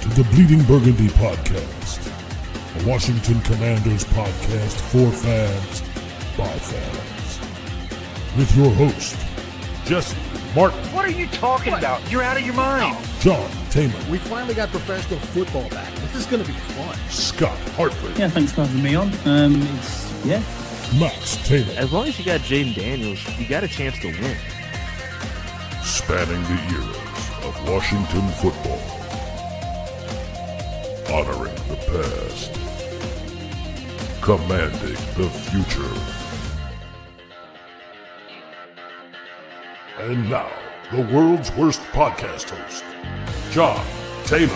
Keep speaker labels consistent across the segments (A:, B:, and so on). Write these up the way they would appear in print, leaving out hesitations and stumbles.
A: to the Bleeding Burgundy podcast, a Washington Commanders podcast for fans, by fans. With your host, Jesse Martin.
B: What are you talking about? You're out of your mind.
A: John Taylor.
C: We finally got professional football back. This is going to be fun.
A: Scott Hartley.
D: Yeah, thanks for having me on.
A: Max Taylor.
B: As long as you got Jaden Daniels, you got a chance to win.
A: Spanning the eras of Washington football. Honoring the past. Commanding the future. And now, the world's worst podcast host, John Taylor.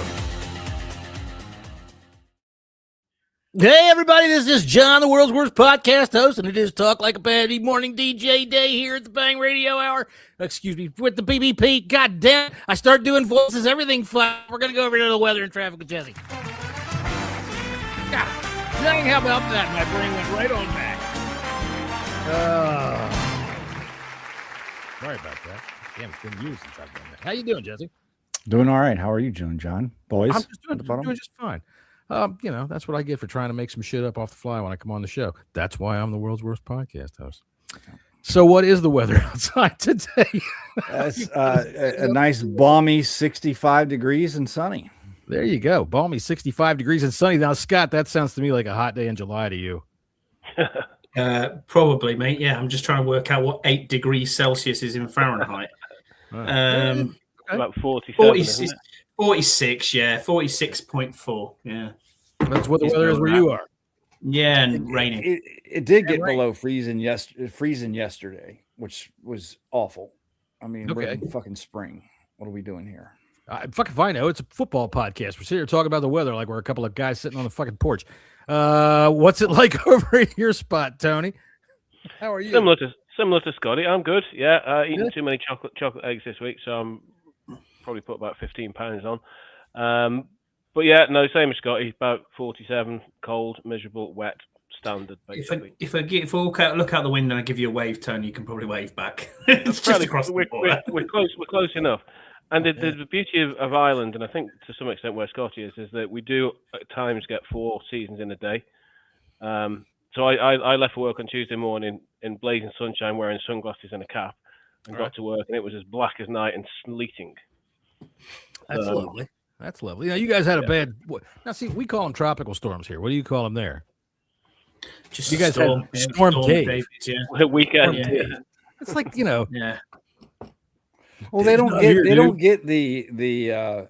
C: Hey, everybody, this is John, the world's worst podcast host, and it is Talk Like a Patty Morning DJ Day here at the Bang Radio Hour. Excuse me, with the BBP. God damn it, I start doing voices, everything fine. We're going to go over to the weather and traffic with Jesse. God dang, how about that? My brain went right on back. Sorry about that. Damn, it's been years since I've done that. How you doing, Jesse?
E: Doing all right. How are you doing, John? Boys?
C: I'm just doing just fine. That's what I get for trying to make some shit up off the fly when I come on the show. That's why I'm the world's worst podcast host. So what is the weather outside today?
E: That's a nice balmy 65 degrees and sunny.
C: There you go. Balmy 65 degrees and sunny. Now, Scott, that sounds to me like a hot day in July to you.
D: Probably, mate. Yeah, I'm just trying to work out what 8 degrees Celsius is in Fahrenheit.
F: About 47,
D: 46, yeah, 46.4. Yeah.
C: That's what the weather is where you are.
D: Yeah, and raining.
E: It did get below freezing yesterday, which was awful. I mean, we're in fucking spring. What are we doing here?
C: Fucking fine. It's a football podcast. We're sitting here talking about the weather like we're a couple of guys sitting on the fucking porch. What's it like over in your spot, Tony? How are you?
F: Similar to Scotty. I'm good. Yeah, eating too many chocolate eggs this week, so I'm probably put about 15 pounds on. But yeah, no, same as Scotty. About 47, cold, miserable, wet, standard. Basically.
D: If I look out the window and I give you a wave, Tony, you can probably wave back. It's just across the border.
F: We're close enough. And the beauty of Ireland, and I think to some extent where Scotty is that we do at times get 4 seasons in a day. So I left for work on Tuesday morning in blazing sunshine, wearing sunglasses and a cap, and got to work, and it was as black as night and sleeting.
C: That's lovely. That's lovely. Now, you guys had a bad. Now, see, we call them tropical storms here. What do you call them there?
D: Just
C: you guys had storm Dave.
F: Yeah. Weekend. Yeah.
C: It's like, Yeah.
E: Well, they don't get the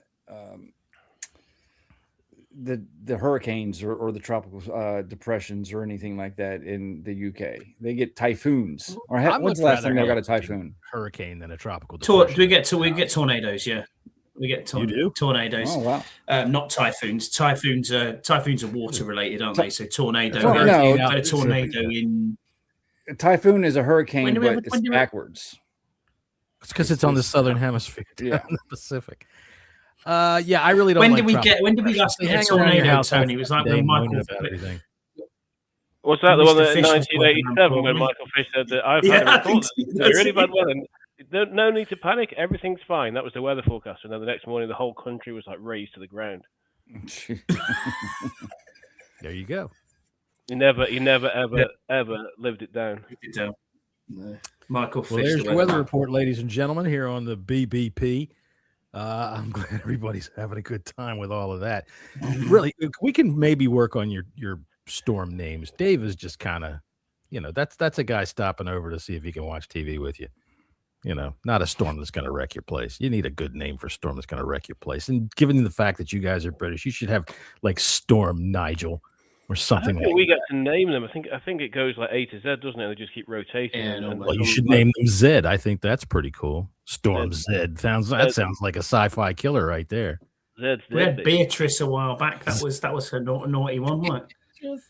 E: hurricanes or the tropical depressions or anything like that in the UK. They get typhoons. Or when's the last time they got a typhoon?
C: Hurricane than a tropical depression.
D: We get tornadoes. Yeah, we get tornadoes.
E: Oh wow!
D: Not typhoons. Typhoons are water related, aren't they? So tornado.
E: A
D: tornado in.
E: A typhoon is a hurricane, but it's backwards.
C: It's because it's on the southern hemisphere, in the Pacific. I really don't.
D: When did we last get a tornado, Tony? It was like when Michael.
F: Was that the one that in 1987 when Michael Fish said that I've had a report? It's a really bad one. No need to panic. Everything's fine. That was the weather forecast, and then the next morning the whole country was like razed to the ground.
C: There you go.
F: He never ever lived it down.
D: No. Michael Fish.
C: Well, there's the weather report, ladies and gentlemen, here on the BBP. I'm glad everybody's having a good time with all of that. Really, we can maybe work on your storm names. Dave is just kind of, that's a guy stopping over to see if he can watch TV with you. Not a storm that's going to wreck your place. You need a good name for a storm that's going to wreck your place. And given the fact that you guys are British, you should have like Storm Nigel or something.
F: We get to name them. I think it goes like A to Z, doesn't it? They just keep rotating.
C: Well, you should name them Zed. I think that's pretty cool. Storm Zed sounds like a sci-fi killer right there.
D: We had Beatrice a while back. That was a naughty one, wasn't it?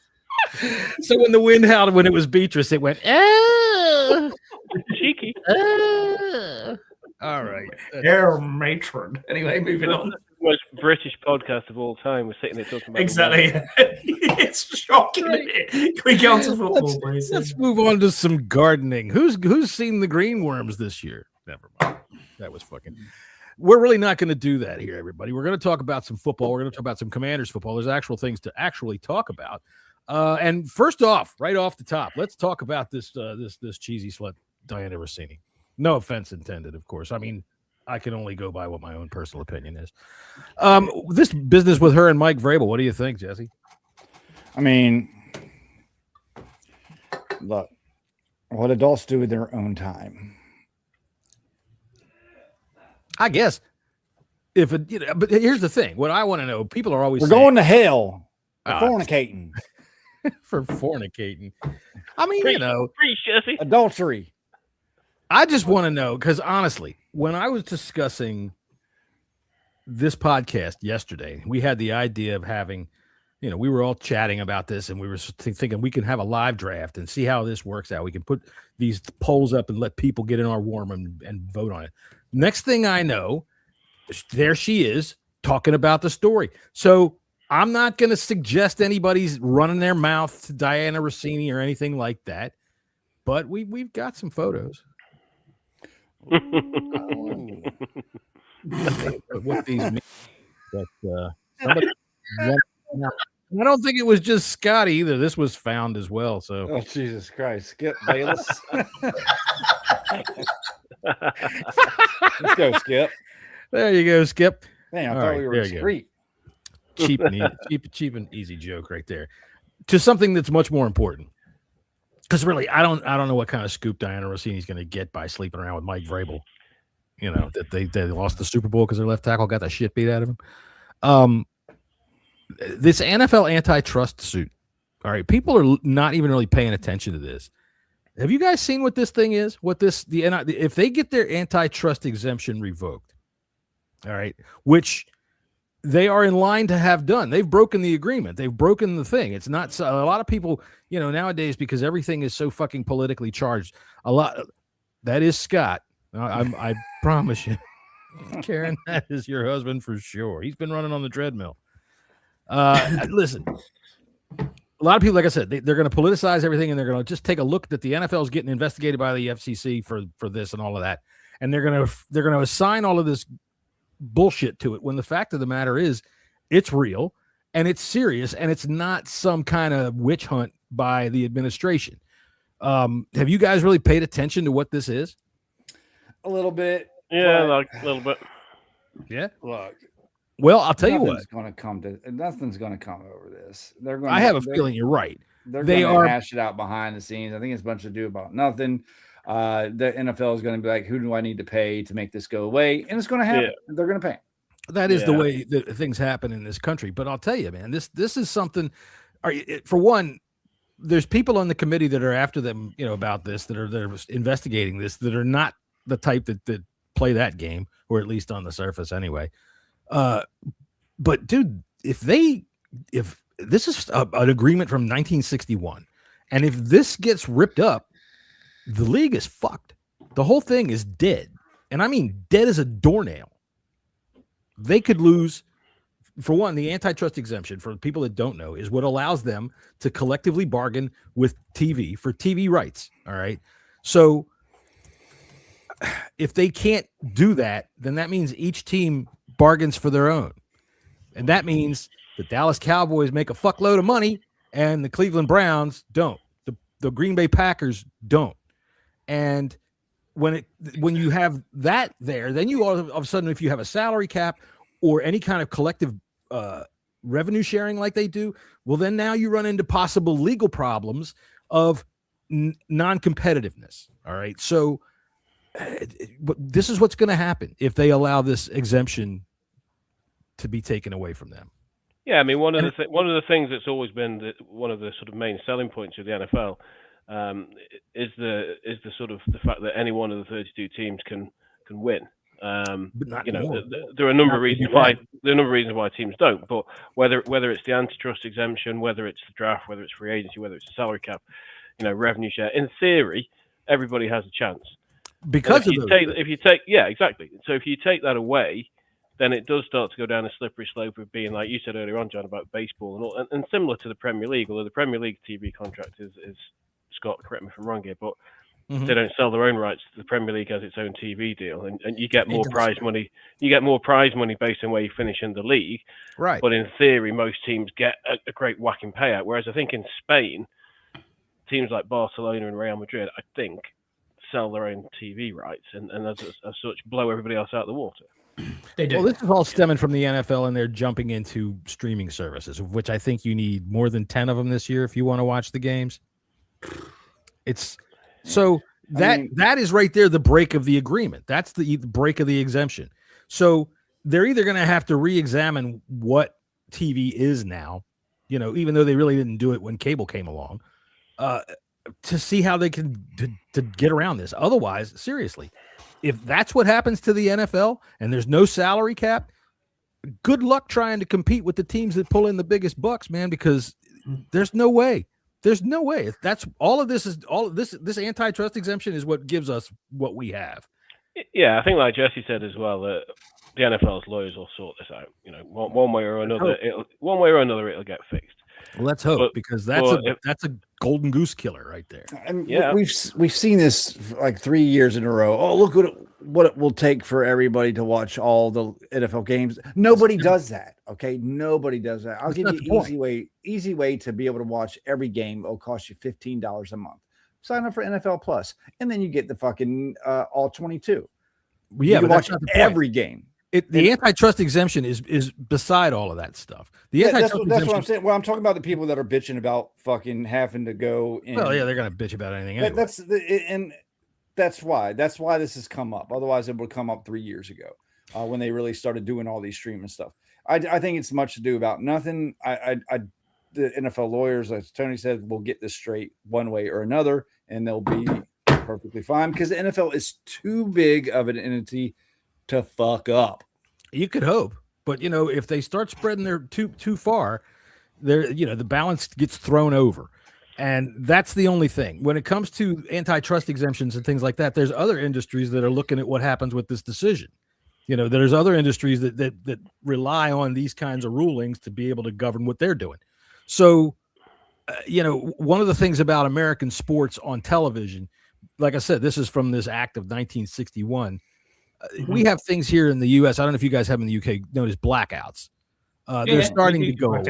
C: So when the wind howled when it was Beatrice, it went
F: cheeky.
C: All right.
D: Air matron. Anyway, moving on.
F: The most British podcast of all time. We're sitting there talking about
D: exactly. It's shocking. Can we get on to football, please?
C: Let's move on to some gardening. Who's seen the greenworms this year? Never mind. That was fucking. we're really not going to do that here, everybody. We're going to talk about some football. We're going to talk about some Commanders football. There's actual things to actually talk about. And first off, right off the top, let's talk about this cheesy slut, Diana Rossini. No offense intended, of course. I mean, I can only go by what my own personal opinion is. This business with her and Mike Vrabel, what do you think, Jesse?
E: I mean, look, what adults do in their own time.
C: I guess but here's the thing. What I want to know, people are always
E: We're
C: saying,
E: going to hell for fornicating.
C: For fornicating. I mean,
F: Preach, Jesse.
E: Adultery.
C: I just want to know, because honestly, when I was discussing this podcast yesterday, we had the idea of having, we were all chatting about this, and we were thinking we can have a live draft and see how this works out. We can put these polls up and let people get in our warm and vote on it. Next thing I know, there she is talking about the story. So I'm not going to suggest anybody's running their mouth to Diana Rossini or anything like that, but we've got some photos. What these mean, but somebody, I don't think it was just Scotty either. This was found as well. So,
E: oh Jesus Christ, Skip Bayless. Let's go, Skip.
C: There you go, Skip.
E: Man, I thought we were street.
C: Cheap and easy joke right there. To something that's much more important. Because really, I don't know what kind of scoop Diana Rossini's going to get by sleeping around with Mike Vrabel. That they lost the Super Bowl because their left tackle got the shit beat out of him. This NFL antitrust suit. All right, people are not even really paying attention to this. Have you guys seen what this thing is? If they get their antitrust exemption revoked, all right, which they are in line to have done. They've broken the agreement. They've broken the thing. It's not a lot of people, nowadays, because everything is so fucking politically charged. That is Scott. I promise you, Karen, that is your husband for sure. He's been running on the treadmill. Listen, a lot of people, like I said, they're going to politicize everything, and they're going to just take a look that the NFL is getting investigated by the FCC for this and all of that, and they're going to assign all of this bullshit to it, when the fact of the matter is it's real and it's serious, and it's not some kind of witch hunt by the administration. Have you guys really paid attention to what this is?
E: A little bit.
F: Yeah, like a little bit.
C: Yeah.
E: Look.
C: Well, I'll tell you what.
E: Nothing's going to come over this.
C: I have a feeling you're right.
E: They are hash it out behind the scenes. I think it's a bunch to do about nothing. The NFL is going to be like, who do I need to pay to make this go away? And it's going to happen. Yeah. They're going to pay.
C: That is the way that things happen in this country. But I'll tell you, man, this is something. For one, there's people on the committee that are after them, about this, that are investigating this, that are not the type that play that game, or at least on the surface anyway. But dude, if this is an agreement from 1961, and if this gets ripped up, the league is fucked. The whole thing is dead. And I mean dead as a doornail. They could lose, for one, the antitrust exemption, for people that don't know, is what allows them to collectively bargain with TV for TV rights. All right. So if they can't do that, then that means each team bargains for their own. And that means the Dallas Cowboys make a fuckload of money and the Cleveland Browns don't. The Green Bay Packers don't. And when you have that there, then you all of a sudden, if you have a salary cap or any kind of collective revenue sharing like they do, well, then now you run into possible legal problems of non-competitiveness. All right. So this is what's going to happen if they allow this exemption to be taken away from them.
F: Yeah, I mean, one of the things that's always been one of the sort of main selling points of the NFL is the sort of the fact that any one of the 32 teams can win. There are a number of reasons why teams don't, but whether it's the antitrust exemption, whether it's the draft, whether it's free agency, whether it's the salary cap, revenue share, in theory, everybody has a chance.
C: Because
F: if you take that away, then it does start to go down a slippery slope of being, like you said earlier on, John, about baseball and all, and similar to the Premier League, although the Premier League TV contract is Scott, correct me if I'm wrong here, but They don't sell their own rights. The Premier League has its own TV deal, and you get more prize money. You get more prize money based on where you finish in the league.
C: Right.
F: But in theory, most teams get a great whacking payout. Whereas I think in Spain, teams like Barcelona and Real Madrid, I think, sell their own TV rights and as such blow everybody else out of the water.
D: They do.
C: Well, this is all stemming from the NFL, and they're jumping into streaming services, of which I think you need more than 10 of them this year if you want to watch the games. It's so that is right there the break of the agreement. That's the break of the exemption. So they're either going to have to re-examine what TV is now, even though they really didn't do it when cable came along, to see how they can to get around this. Otherwise, seriously, if that's what happens to the NFL and there's no salary cap, good luck trying to compete with the teams that pull in the biggest bucks, man, because there's no way. There's no way. That's this antitrust exemption is what gives us what we have.
F: Yeah, I think like Jesse said as well, that the NFL's lawyers will sort this out. One way or another, it'll get fixed.
C: Well, let's hope, because that's a golden goose killer right there.
E: And we've seen this like 3 years in a row. Oh, look what it will take for everybody to watch all the NFL games. Nobody does that. Okay, nobody does that. I'll give you an easy way to be able to watch every game. It'll cost you $15 a month. Sign up for NFL Plus, and then you get the fucking all 22.
C: Yeah,
E: you can watch every game.
C: The antitrust exemption is beside all of that stuff.
E: That's what I'm saying. Well, I'm talking about the people that are bitching about fucking having to go.
C: They're gonna bitch about anything. Anyway.
E: That's why this has come up. Otherwise, it would come up 3 years ago when they really started doing all these streaming stuff. I think it's much to do about nothing. The NFL lawyers, as Tony said, will get this straight one way or another, and they'll be perfectly fine because the NFL is too big of an entity to fuck up.
C: You could hope, but if they start spreading their too far, the balance gets thrown over, and that's the only thing. When it comes to antitrust exemptions and things like that, there's other industries that are looking at what happens with this decision. There's other industries that rely on these kinds of rulings to be able to govern what they're doing. So, one of the things about American sports on television, like I said, this is from this act of 1961. We have things here in the U.S. I don't know if you guys have in the U.K. known as blackouts. They're starting to go away.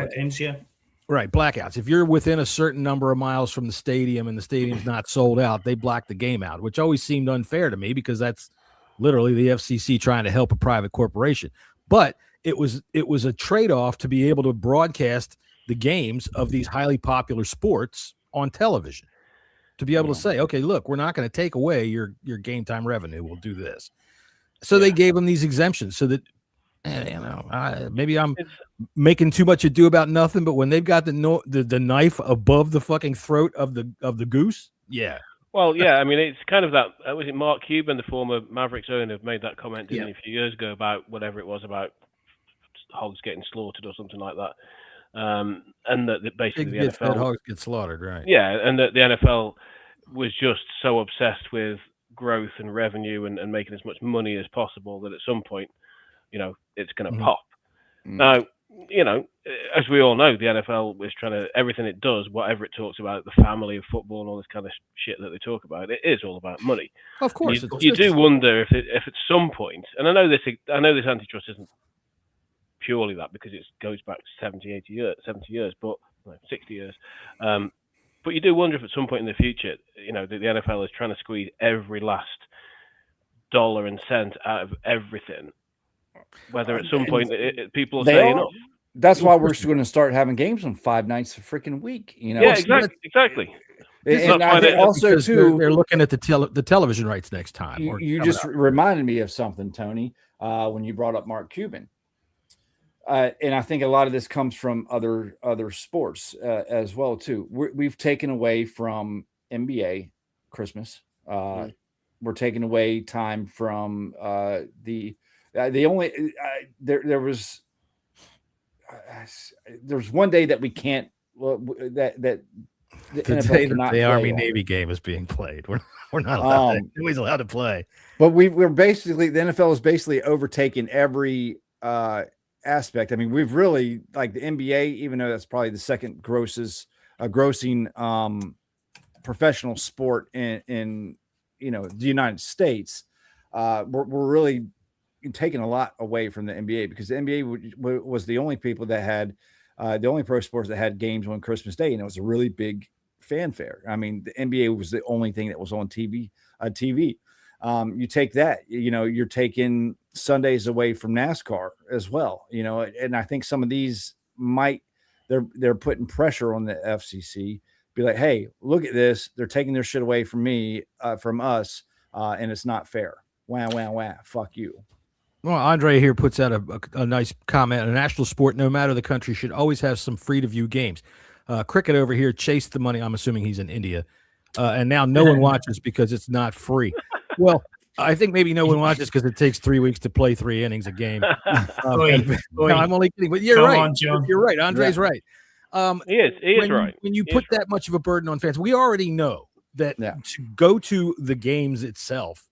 C: Right, blackouts. If you're within a certain number of miles from the stadium and the stadium's not sold out, they black the game out, which always seemed unfair to me because that's literally the FCC trying to help a private corporation. But it was a trade-off to be able to broadcast the games of these highly popular sports on television, to be able to say, okay, look, we're not going to take away your game time revenue. We'll do this. So they gave them these exemptions so that, maybe I'm making too much ado about nothing, but when they've got the knife above the fucking throat of the goose, yeah.
F: Well, yeah, I mean, it's kind of that. Was it Mark Cuban, the former Mavericks owner, made that comment didn't he, a few years ago about whatever it was about hogs getting slaughtered or something like that, and that basically the NFL
C: hogs get slaughtered, right?
F: Yeah, and that the NFL was just so obsessed with growth and revenue and making as much money as possible that at some point, it's going to pop. Now, as we all know, the NFL is trying to, everything it does, whatever it talks about, the family of football and all this kind of shit that they talk about, it is all about money.
C: Of course.
F: You do wonder if at some point, and I know this antitrust isn't purely that because it goes back 70 years, but 60 years. But you do wonder if at some point in the future, the NFL is trying to squeeze every last dollar and cent out of everything. Whether at some point people will say enough.
E: That's why we're going to start having games on 5 nights a freaking week.
F: Yeah, exactly.
E: And I think also too,
C: they're looking at the television rights next time.
E: You just reminded me of something, Tony, when you brought up Mark Cuban. And I think a lot of this comes from other sports as well too. We've taken away from NBA Christmas. We're taking away time from there's one day that we can't that the
C: day that the Army-Navy game is being played. We're not allowed. Nobody's allowed to play.
E: But we're basically, the NFL is basically overtaking every aspect. I mean, we've really, like the NBA, even though that's probably the second grossing professional sport in the United States, we're really taking a lot away from the NBA, because the NBA was the only people that had the only pro sports that had games on Christmas Day, and it was a really big fanfare. I mean, the NBA was the only thing that was on TV. You take that, you're taking Sundays away from NASCAR as well, and I think some of these they're putting pressure on the FCC, be like, hey, look at this. They're taking their shit away from us, and it's not fair. Wah, wah, wah. Fuck you.
C: Well, Andre here puts out a nice comment. A national sport, no matter the country, should always have some free-to-view games. Cricket over here chased the money. I'm assuming he's in India. And now no one watches because it's not free. Well, I think maybe no one watches because it takes 3 weeks to play 3 innings a game. No, I'm only kidding. But you're right. On, John. You're right. Andre's right.
F: He is right.
C: When you put that much of a burden on fans, we already know that to go to the games itself,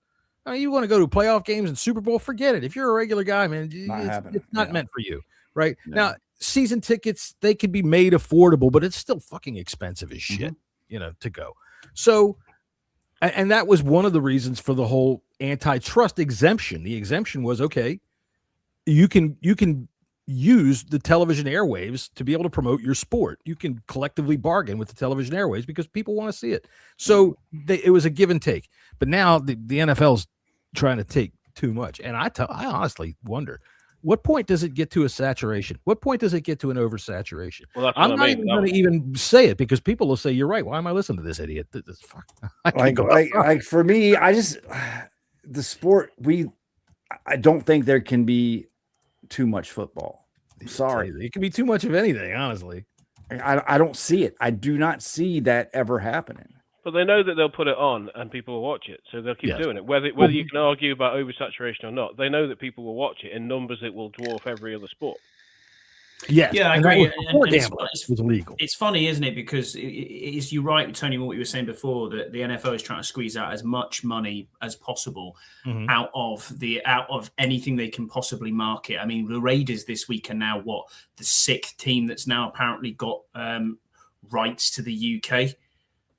C: I mean, you want to go to playoff games and Super Bowl, forget it. If you're a regular guy, man, it's not meant for you, right? No. Now, season tickets, they can be made affordable, but it's still fucking expensive as shit, to go. So, and that was one of the reasons for the whole antitrust exemption. The exemption was, okay, you can use the television airwaves to be able to promote your sport. You can collectively bargain with the television airwaves because people want to see it. So it was a give and take. But now the NFL's trying to take too much. And I honestly wonder, what point does it get to a saturation? What point does it get to an oversaturation?
F: Well,
C: I'm not even going to even say it, because people will say, you're right. Why am I listening to this idiot?
E: For me, the sport, I don't think there can be too much football. I'm sorry.
C: It can be too much of anything, honestly.
E: I don't see it. I do not see that ever happening.
F: But they know that they'll put it on and people will watch it, so they'll keep doing it. Whether you can argue about oversaturation or not, they know that people will watch it in numbers that will dwarf every other sport.
C: Yes.
D: Yeah, I agree.
C: It's illegal.
D: It's funny, isn't it? Because you're right, Tony, what you were saying before, that the NFL is trying to squeeze out as much money as possible out of anything they can possibly market. I mean, the Raiders this week are now the 6th team that's now apparently got rights to the UK.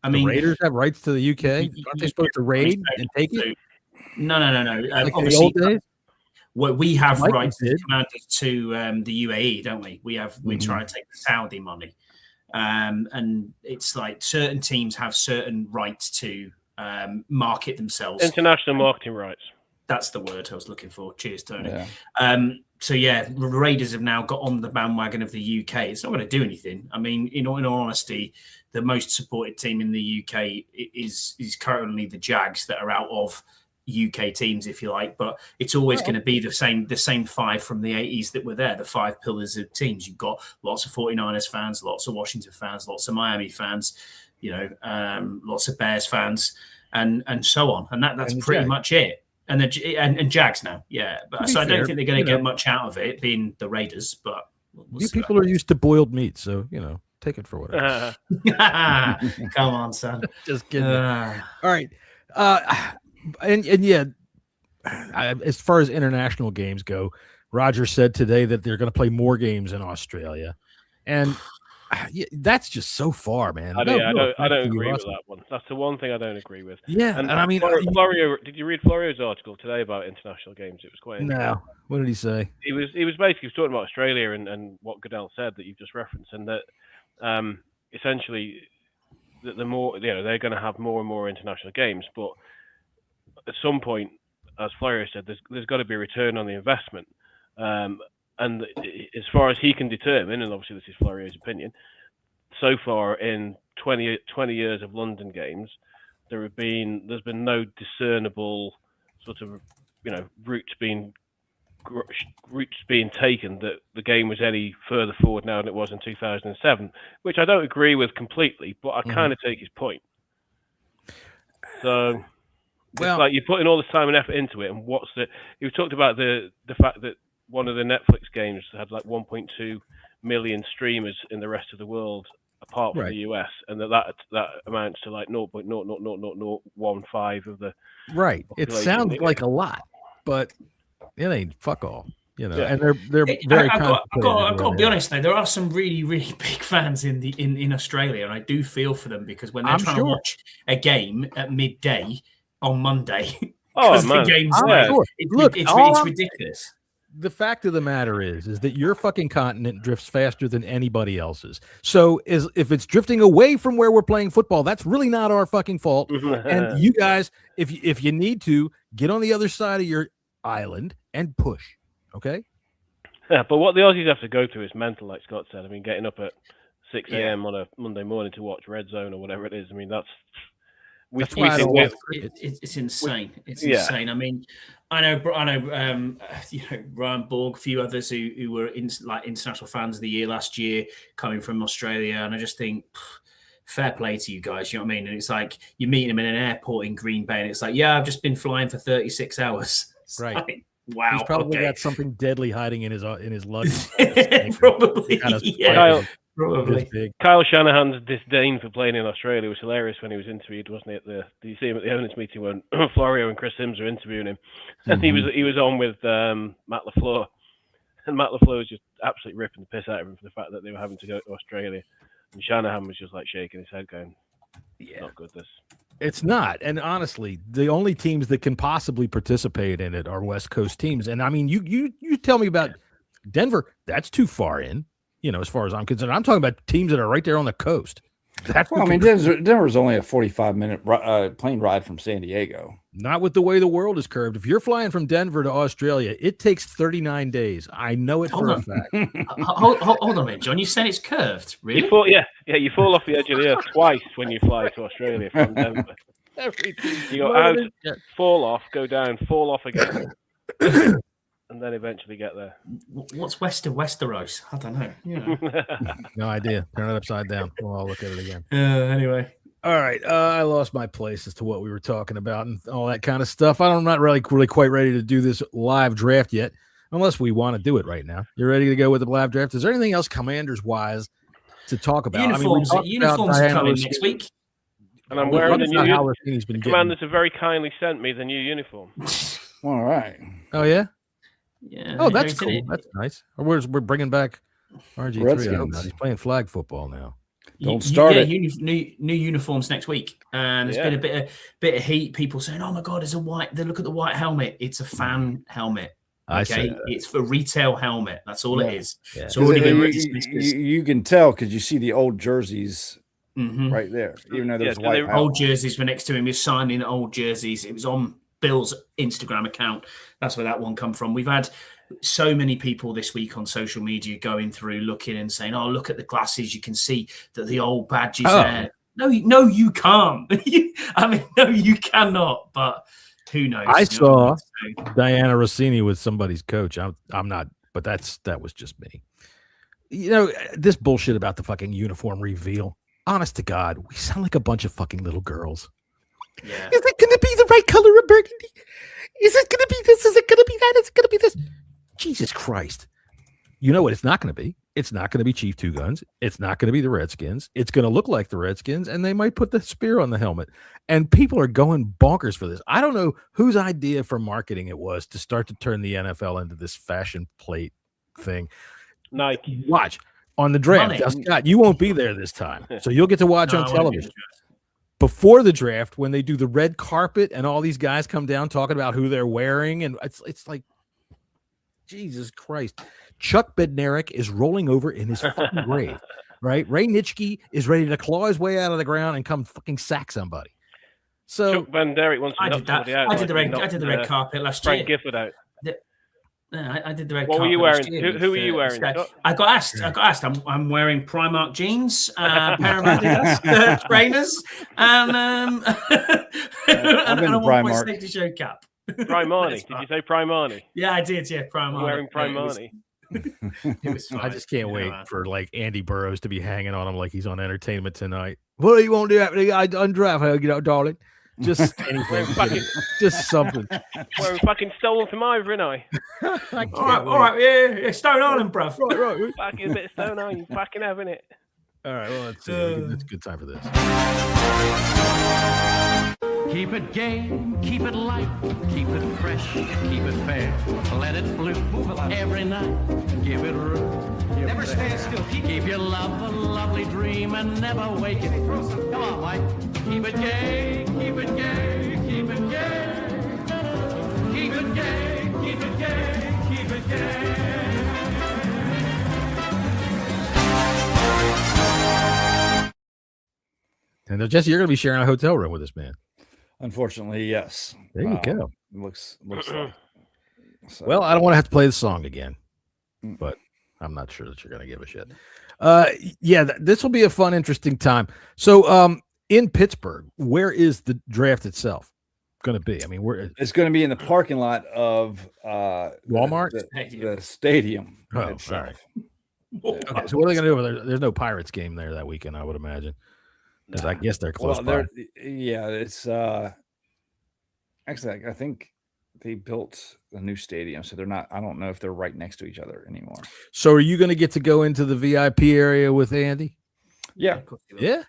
D: I mean,
C: the Raiders have rights to the UK. Aren't they supposed to raid and take it?
D: No.
C: Like
D: obviously,
C: in the old days?
D: Well, we have rights to commanders to the UAE, don't we? We try to take the Saudi money, and it's like certain teams have certain rights to market themselves.
F: International marketing rights.
D: That's the word I was looking for. Cheers, Tony. Yeah. So the Raiders have now got on the bandwagon of the UK. It's not going to do anything. I mean, in all honesty, the most supported team in the UK is currently the Jags, that are out of UK teams, if you like. But it's always going to be the same 5 from the 80s that were there, the 5 pillars of teams. You've got lots of 49ers fans, lots of Washington fans, lots of Miami fans, lots of Bears fans, and so on. And that's pretty much it. And Jags now, But so I don't think they're going to get much out of it, being the Raiders. But
C: you people are used to boiled meat, so take it for whatever.
D: Come on, son.
C: Just kidding. All right. As far as international games go, Roger said today that they're going to play more games in Australia, and that's just so far, man.
F: I don't agree with that one. That's the one thing I don't agree with.
C: Yeah, and I mean,
F: Florio, did you read Florio's article today about international games? It was quite interesting.
C: No. What did he say?
F: He was basically talking about Australia and what Goodell said that you've just referenced, and that essentially that the more they're going to have more and more international games, but at some point, as Florio said, there's got to be a return on the investment. And as far as he can determine, and obviously this is Florio's opinion, so far in 20 years of London games, there's been no discernible sort of routes being taken that the game was any further forward now than it was in 2007, which I don't agree with completely, but I kind of take his point. So it's like you're putting all this time and effort into it, and you talked about the fact that one of the Netflix games had like 1.2 million streamers in the rest of the world apart from the US, and that amounts to like 0.00015 of the
C: right. It sounds like a lot, but it ain't fuck all. And they're very. I've
D: got to be honest though. There are some really, really big fans in Australia, and I do feel for them, because when they're trying to watch a game at midday, on Monday.
F: Oh man,
D: the game's
C: sure.
D: it's ridiculous.
C: The fact of the matter is that your fucking continent drifts faster than anybody else's. So if it's drifting away from where we're playing football, that's really not our fucking fault. And you guys, if you need to, get on the other side of your island and push. Okay.
F: Yeah, but what the Aussies have to go through is mental, like Scott said. I mean, getting up at 6 a.m. on a Monday morning to watch Red Zone or whatever it is. I mean, that's
D: it's insane. It's insane. I mean, I know, Ryan Borg, a few others who were international fans of the year last year, coming from Australia, and I just think, fair play to you guys. You know what I mean? And it's like you're meeting them in an airport in Green Bay, and it's like, yeah, I've just been flying for 36 hours. It's
C: right.
D: Like, wow.
C: He's probably got something deadly hiding in his luggage.
D: Probably. Yeah. Probably.
F: Kyle Shanahan's disdain for playing in Australia was hilarious when he was interviewed, wasn't it? Did you see him at the owners' meeting when Florio and Chris Sims were interviewing him? And he was on with Matt LaFleur, and Matt LaFleur was just absolutely ripping the piss out of him for the fact that they were having to go to Australia, and Shanahan was just like shaking his head, going, "It's not good. This."
C: It's not. And honestly, the only teams that can possibly participate in it are West Coast teams. And I mean, you tell me about Denver. That's too far in. As far as I'm concerned, I'm talking about teams that are right there on the coast.
E: Denver's only a 45-minute plane ride from San Diego.
C: Not with the way the world is curved. If you're flying from Denver to Australia, it takes 39 days. I know it for a fact.
D: Hold on a minute, John. You said it's curved, really?
F: You fall off the edge of the earth twice when you fly to Australia from Denver. You go out, fall off, go down, fall off again. And then eventually get there.
D: What's west of Westeros? I don't know.
C: No idea. Turn it upside down. Well, I'll look at it again.
D: Anyway.
C: All right. I lost my place as to what we were talking about and all that kind of stuff. I'm not really quite ready to do this live draft yet, unless we want to do it right now. You ready to go with the live draft? Is there anything else Commanders-wise to talk about?
D: Uniforms are coming next week.
F: And I'm wearing the new uniform. Commanders have very kindly sent me the new uniform.
E: All right.
C: Oh, yeah?
D: Yeah.
C: Oh, that's cool. That's nice. We're bringing back RG3. He's playing flag football now.
E: Don't start it.
D: New uniforms next week, and there's been a bit of heat. People saying, "Oh my God, there's a white." They look at the white helmet. It's a fan helmet. Okay, it's for retail helmet. That's all it is. Yeah. It's already been
E: you can tell because you see the old jerseys right there. Even though there's white
D: old jerseys were next to him. He's signing old jerseys. It was on Bill's Instagram account. That's where that one come from. We've had so many people this week on social media going through, looking and saying, "Oh, look at the glasses. You can see that the old badge is there." No, you can't. No, you cannot. But who knows?
C: I saw Diana Rossini with somebody's coach. I'm not, but that was just me. This bullshit about the fucking uniform reveal. Honest to God, we sound like a bunch of fucking little girls.
D: Yeah.
C: Is it going to be the right color of burgundy? Is it going to be this? Is it going to be that? Is it going to be this? Jesus Christ. You know what it's not going to be? It's not going to be Chief Two Guns. It's not going to be the Redskins. It's going to look like the Redskins, and they might put the spear on the helmet. And people are going bonkers for this. I don't know whose idea for marketing it was to start to turn the NFL into this fashion plate thing.
F: Nike.
C: Watch. On the draft. Now, Scott, you won't be there this time, so you'll get to watch on television. Before the draft, when they do the red carpet and all these guys come down talking about who they're wearing, and it's like, Jesus Christ. Chuck Bednarik is rolling over in his fucking grave, right? Ray Nitschke is ready to claw his way out of the ground and come fucking sack somebody. So
F: Chuck Bednarik wants to knock somebody out.
D: I did the red carpet last
F: year. Frank
D: Gifford
F: out.
D: I did the red carpet.
F: What were you wearing? Who are you wearing?
D: I got asked. I'm wearing Primark jeans, pair of Adidas trainers, and a one-point safety show cap.
F: Primani? Did you say Primani?
D: Yeah, I did. Yeah, Primani.
F: I'm wearing Primani.
D: It was fine.
C: I just can't wait for like Andy Burroughs to be hanging on him like he's on Entertainment Tonight. What do you want to do after I undraft her, darling? Just anything. Just something.
F: We're fucking stolen from Ivory, ain't I?
D: All right, yeah, Stone Island, bruv.
C: Right.
F: Fucking a bit of Stone Island, you fucking having it.
C: All right, well, let's see. It's a good time for this.
G: Keep it gay, keep it light, keep it fresh, keep it fair. Let it bloom every night. Give it room. Never stand still. Keep your love a lovely dream and never wake it. Come on, Mike. Keep it gay, keep it gay, keep it gay. Keep it gay, keep it gay, keep it gay.
C: And Jesse, you're going to be sharing a hotel room with this man.
E: Unfortunately, yes.
C: There you go.
E: Looks like. So,
C: well, I don't want to have to play the song again, but I'm not sure that you're going to give a shit. Yeah, this will be a fun, interesting time. So, in Pittsburgh, where is the draft itself going to be? I mean,
E: it's going to be in the parking lot of
C: Walmart,
E: the stadium.
C: Oh, sorry. Okay, so what are they going to do over there? There's no Pirates game there that weekend, I would imagine. Because I guess they're close by.
E: Yeah, it's actually, I think they built a new stadium, so they're not. I don't know if they're right next to each other anymore.
C: So, are you going to get to go into the VIP area with Andy?
E: Yeah.
C: Yeah.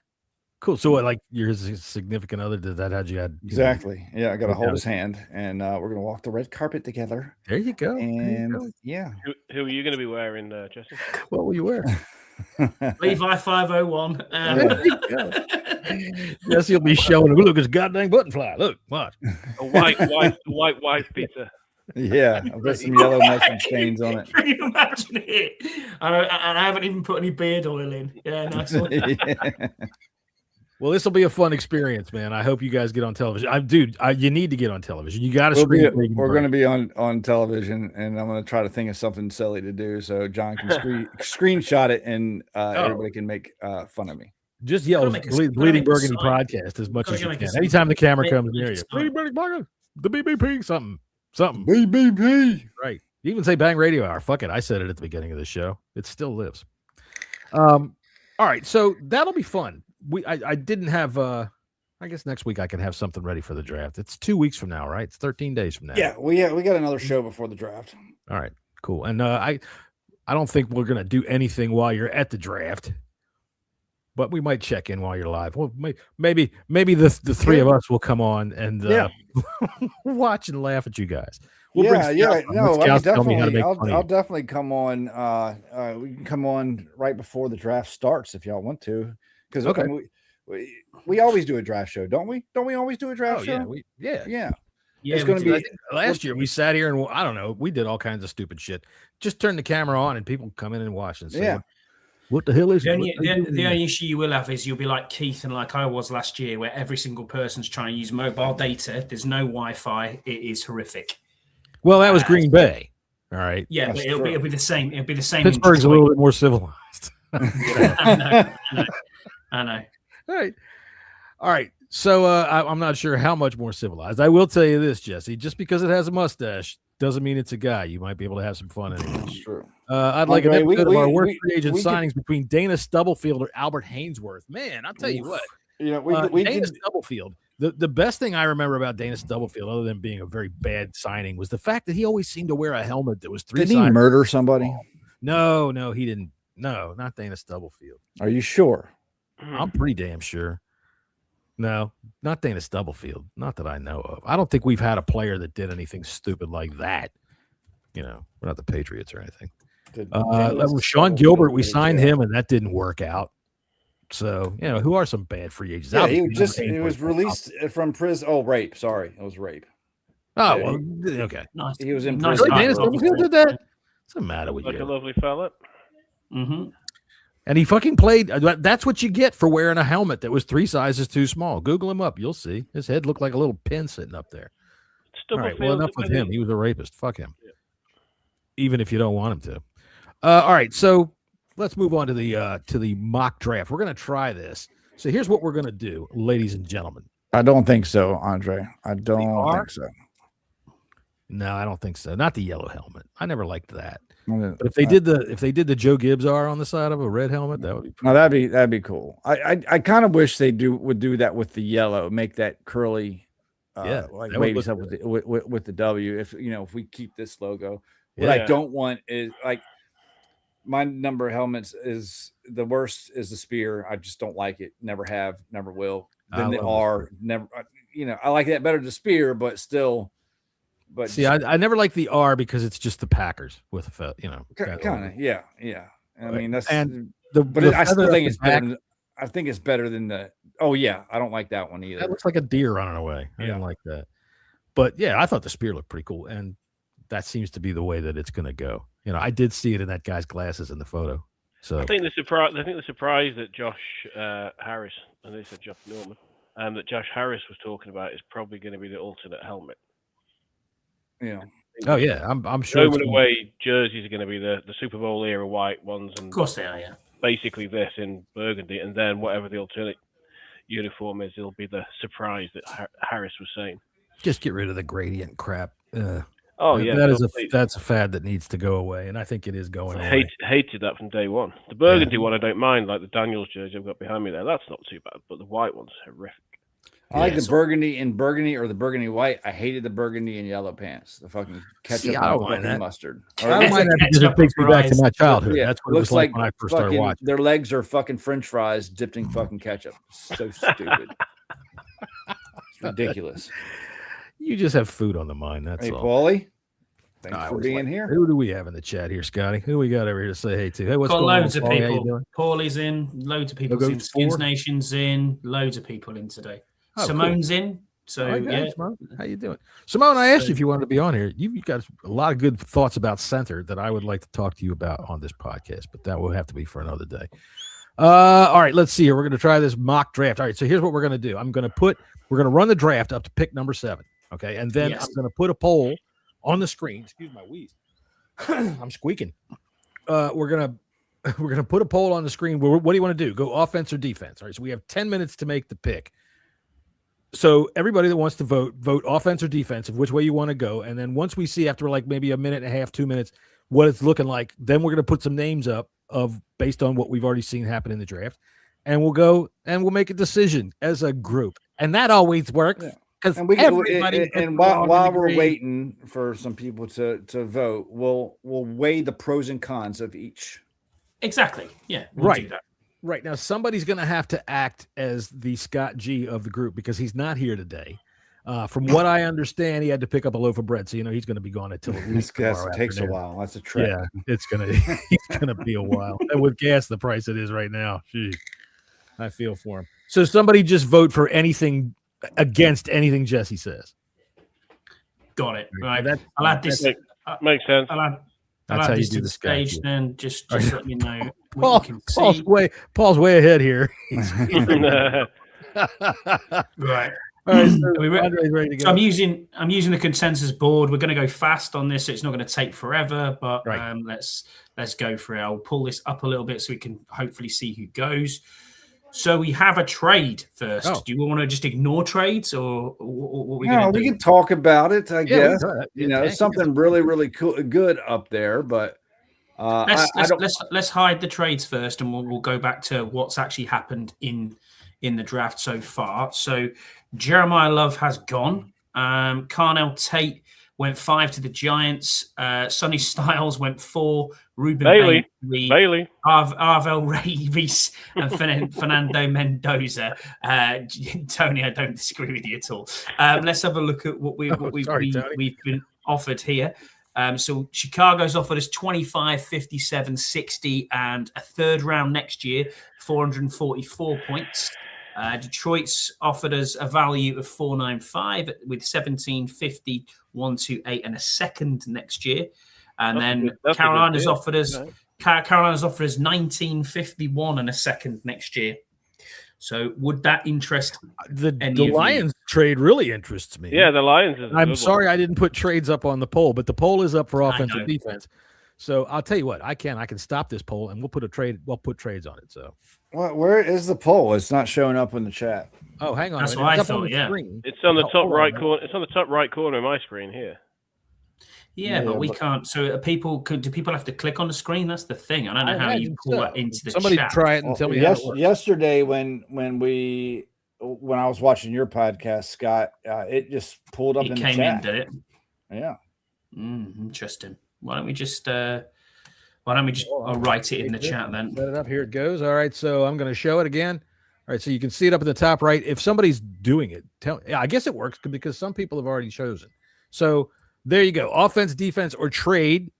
C: Cool. So, what, like your significant other did that? How'd you had
E: exactly? Yeah, I got to hold his hand, and we're gonna walk the red carpet together.
C: There you go.
E: And yeah,
F: who are you going to be wearing, Jesse?
C: What will you wear?
D: Levi 501.
C: Yes, he'll be showing. Look, it's goddamn button fly. Look, watch.
F: A white pizza.
E: Yeah, I've got some yellow mustard stains on it.
D: Can you imagine it? And I haven't even put any beard oil in. Yeah, nice one.
E: Yeah.
C: Well, this will be a fun experience, man. I hope you guys get on television. You need to get on television. You got to screen.
E: We're going to be on television, and I'm going to try to think of something silly to do so John can screenshot it, and everybody can make fun of me.
C: Just yell Bleeding Burgundy podcast as much as you can. Anytime the camera comes near you, Bleeding Burgundy podcast, the BBP, something.
E: BBP.
C: Right. You even say Bang Radio Hour. Fuck it. I said it at the beginning of the show. It still lives. All right. So that'll be fun. I didn't have I guess next week I can have something ready for the draft. It's 2 weeks from now, right? It's 13 days from now.
E: Yeah, we got another show before the draft.
C: All right, cool. And I don't think we're gonna do anything while you're at the draft, but we might check in while you're live. Well, maybe the three of us will come on and watch and laugh at you guys.
E: No, I'll definitely come on. We can come on right before the draft starts if y'all want to. Because we always do a draft show, don't we? Don't we always do a draft show? Yeah. It's going to be
C: last year. We sat here and I don't know. We did all kinds of stupid shit. Just turn the camera on and people come in and watch and say, "What the hell is
D: the only issue you will have is you'll be like Keith and like I was last year, where every single person's trying to use mobile data. There's no Wi-Fi. It is horrific.
C: Well, that was Green Bay. All right.
D: Yeah, but it'll be the same. It'll be the same.
C: Pittsburgh's a little bit more civilized.
D: I know.
C: All right. So I'm not sure how much more civilized. I will tell you this, Jesse. Just because it has a mustache doesn't mean it's a guy. You might be able to have some fun anyway.
E: That's true.
C: I'd like an episode of our worst free agent signings between Dana Stubblefield or Albert Hainsworth. Man, I'll tell you what. Dana Stubblefield. The best thing I remember about Dana Stubblefield, other than being a very bad signing, was the fact that he always seemed to wear a helmet that was 3 sizes.
E: Didn't he murder somebody?
C: No, he didn't. No, not Dana Stubblefield.
E: Are you sure?
C: I'm pretty damn sure. No, not Dana Stubblefield. Not that I know of. I don't think we've had a player that did anything stupid like that. You know, we're not the Patriots or anything. Sean Gilbert, we signed him, and that didn't work out. So, who are some bad free agents?
E: Yeah, he was released from prison. Oh, rape. Sorry, it was rape.
C: Oh, well, okay.
D: Nice.
E: He was in prison.
C: Really? Dana Stubblefield did that? What's the matter with you?
F: Like a lovely fella.
D: Mm-hmm.
C: And he fucking played. That's what you get for wearing a helmet that was 3 sizes too small. Google him up. You'll see. His head looked like a little pin sitting up there. All right, well, enough with him. He was a rapist. Fuck him. Yeah. Even if you don't want him to. All right, so let's move on to the mock draft. We're going to try this. So here's what we're going to do, ladies and gentlemen.
E: I don't think so, Andre. I don't think so.
C: No, I don't think so. Not the yellow helmet. I never liked that. But if they did the Joe Gibbs R on the side of a red helmet, that would be
E: that'd be cool. I kind of wish they would do that with the yellow, make that curly like wavy stuff with the W. If we keep this logo. What I don't want is like my number of helmets is the worst is the spear. I just don't like it. Never have, never will. Then the R, never. I like that better the spear, but still. But
C: see, I never like the R because it's just the Packers with kind
E: of, yeah. I mean, that's
C: I
E: still think it's better. I think it's better than the. Oh yeah, I don't like that one either.
C: That looks like a deer running away. I didn't like that. But yeah, I thought the spear looked pretty cool, and that seems to be the way that it's going to go. You know, I did see it in that guy's glasses in the photo. So
F: I think the surprise that Josh Harris, and they said Josh Norman, that Josh Harris was talking about is probably going to be the alternate helmet.
E: Yeah.
C: Oh yeah, I'm sure.
F: Home and away jerseys are going to be the Super Bowl era white ones, and
D: Of course they are, yeah.
F: basically this in burgundy, and then whatever the alternate uniform is, it'll be the surprise that Harris was saying.
C: Just get rid of the gradient crap.
F: Oh yeah,
C: that's a fad that needs to go away, and I think it is going away.
F: Hated that from day one. The burgundy one I don't mind, like the Daniels jersey I've got behind me there. That's not too bad, but the white one's horrific.
E: I like the burgundy and burgundy or the burgundy white. I hated the burgundy and yellow pants. The fucking ketchup and mustard.
C: I don't mind that because it takes me back to my childhood.
E: Yeah,
C: that's what it was like when I first started watching.
E: Their legs are fucking French fries dipped in fucking ketchup. So stupid. It's ridiculous.
C: You just have food on the mind. That's all.
E: Paulie. Thanks for being here.
C: Who do we have in the chat here, Scotty? Who we got over here to say hey to? Hey, what's
D: got
C: going
D: loads
C: on,
D: of
C: Paulie?
D: people. Paulie's in. Loads of people in. Skins Nation's in. Loads of people in today. Simone's in. So yeah,
C: Simone. How you doing, Simone? I asked you if you wanted to be on here. You got a lot of good thoughts about center that I would like to talk to you about on this podcast, but that will have to be for another day. All right, let's see here. We're going to try this mock draft. All right, so here's what we're going to do. We're going to run the draft up to pick number 7. Okay, and then I'm going to put a poll on the screen. Excuse my wheeze. I'm squeaking. We're gonna put a poll on the screen. What do you want to do? Go offense or defense? All right. So we have 10 minutes to make the pick. So everybody that wants to vote offense or defense of which way you want to go. And then once we see after like maybe a minute and a half, 2 minutes, what it's looking like, then we're gonna put some names up based on what we've already seen happen in the draft, and we'll go and we'll make a decision as a group. And that always works.
E: Yeah. And while we're waiting for some people to vote, we'll weigh the pros and cons of each.
D: Exactly. Yeah. We'll do that.
C: Right. Now somebody's going to have to act as the Scott G of the group because he's not here today. From what I understand, he had to pick up a loaf of bread, so you know he's going to be gone until at least tomorrow.
E: It takes a while. That's a trip.
C: Yeah, he's going to be a while. And with gas the price it is right now, gee, I feel for him. So somebody just vote for anything against anything Jesse says.
D: Got it. Right. I'll add this.
F: Makes sense.
D: I'll add this to the stage then. Just let me know what you can see.
C: Paul's way ahead here.
D: Right.
C: All right, so ready to go.
D: So I'm using the consensus board. We're going to go fast on this, so it's not going to take forever. But let's go for it. I'll pull this up a little bit so we can hopefully see who goes. So we have a trade first.
C: Oh.
D: Do you want to just ignore trades, or what we going to do?
E: We can talk about it. I guess
C: it's
E: something really cool, good up there. But
D: let's hide the trades first, and we'll go back to what's actually happened in the draft so far. So Jeremiah Love has gone. Carnell Tate went 5 to the Giants. Sonny Styles went 4. Ruben
F: Bailey,
D: Arvel Reese, and Fernando Mendoza. Tony, I don't disagree with you at all. Let's have a look at what we've been offered here. So Chicago's offered us 25, 57, 60, and a third round next year, 444 points. Detroit's offered us a value of 495 with 17, 50, 128, and a second next year. And then Carolina's offered us 1951 and a second next year. So would that interest
C: the Lions trade? Really interests me.
F: Yeah, the Lions.
C: I'm sorry I didn't put trades up on the poll, but the poll is up for offense and defense. So I'll tell you what, I can stop this poll and we'll put trades on it. So
E: where is the poll? It's not showing up in the chat.
C: Oh, hang on.
D: That's what I thought. Yeah,
F: it's on the top right corner. It's on the top right corner of my screen here.
D: Yeah, but we can't. So do people have to click on the screen? That's the thing. I don't know how you pull that into the chat.
C: Somebody try it and tell me how it works.
E: Yesterday when I was watching your podcast, Scott, it just pulled up in the chat. It came in,
D: did it?
E: Yeah.
D: Interesting. Why don't we just I'll write it in the chat then.
C: Set it up. Here it goes. All right, so I'm going to show it again. All right, so you can see it up in the top right. If somebody's doing it, I guess it works because some people have already chosen. So there you go. Offense, defense, or trade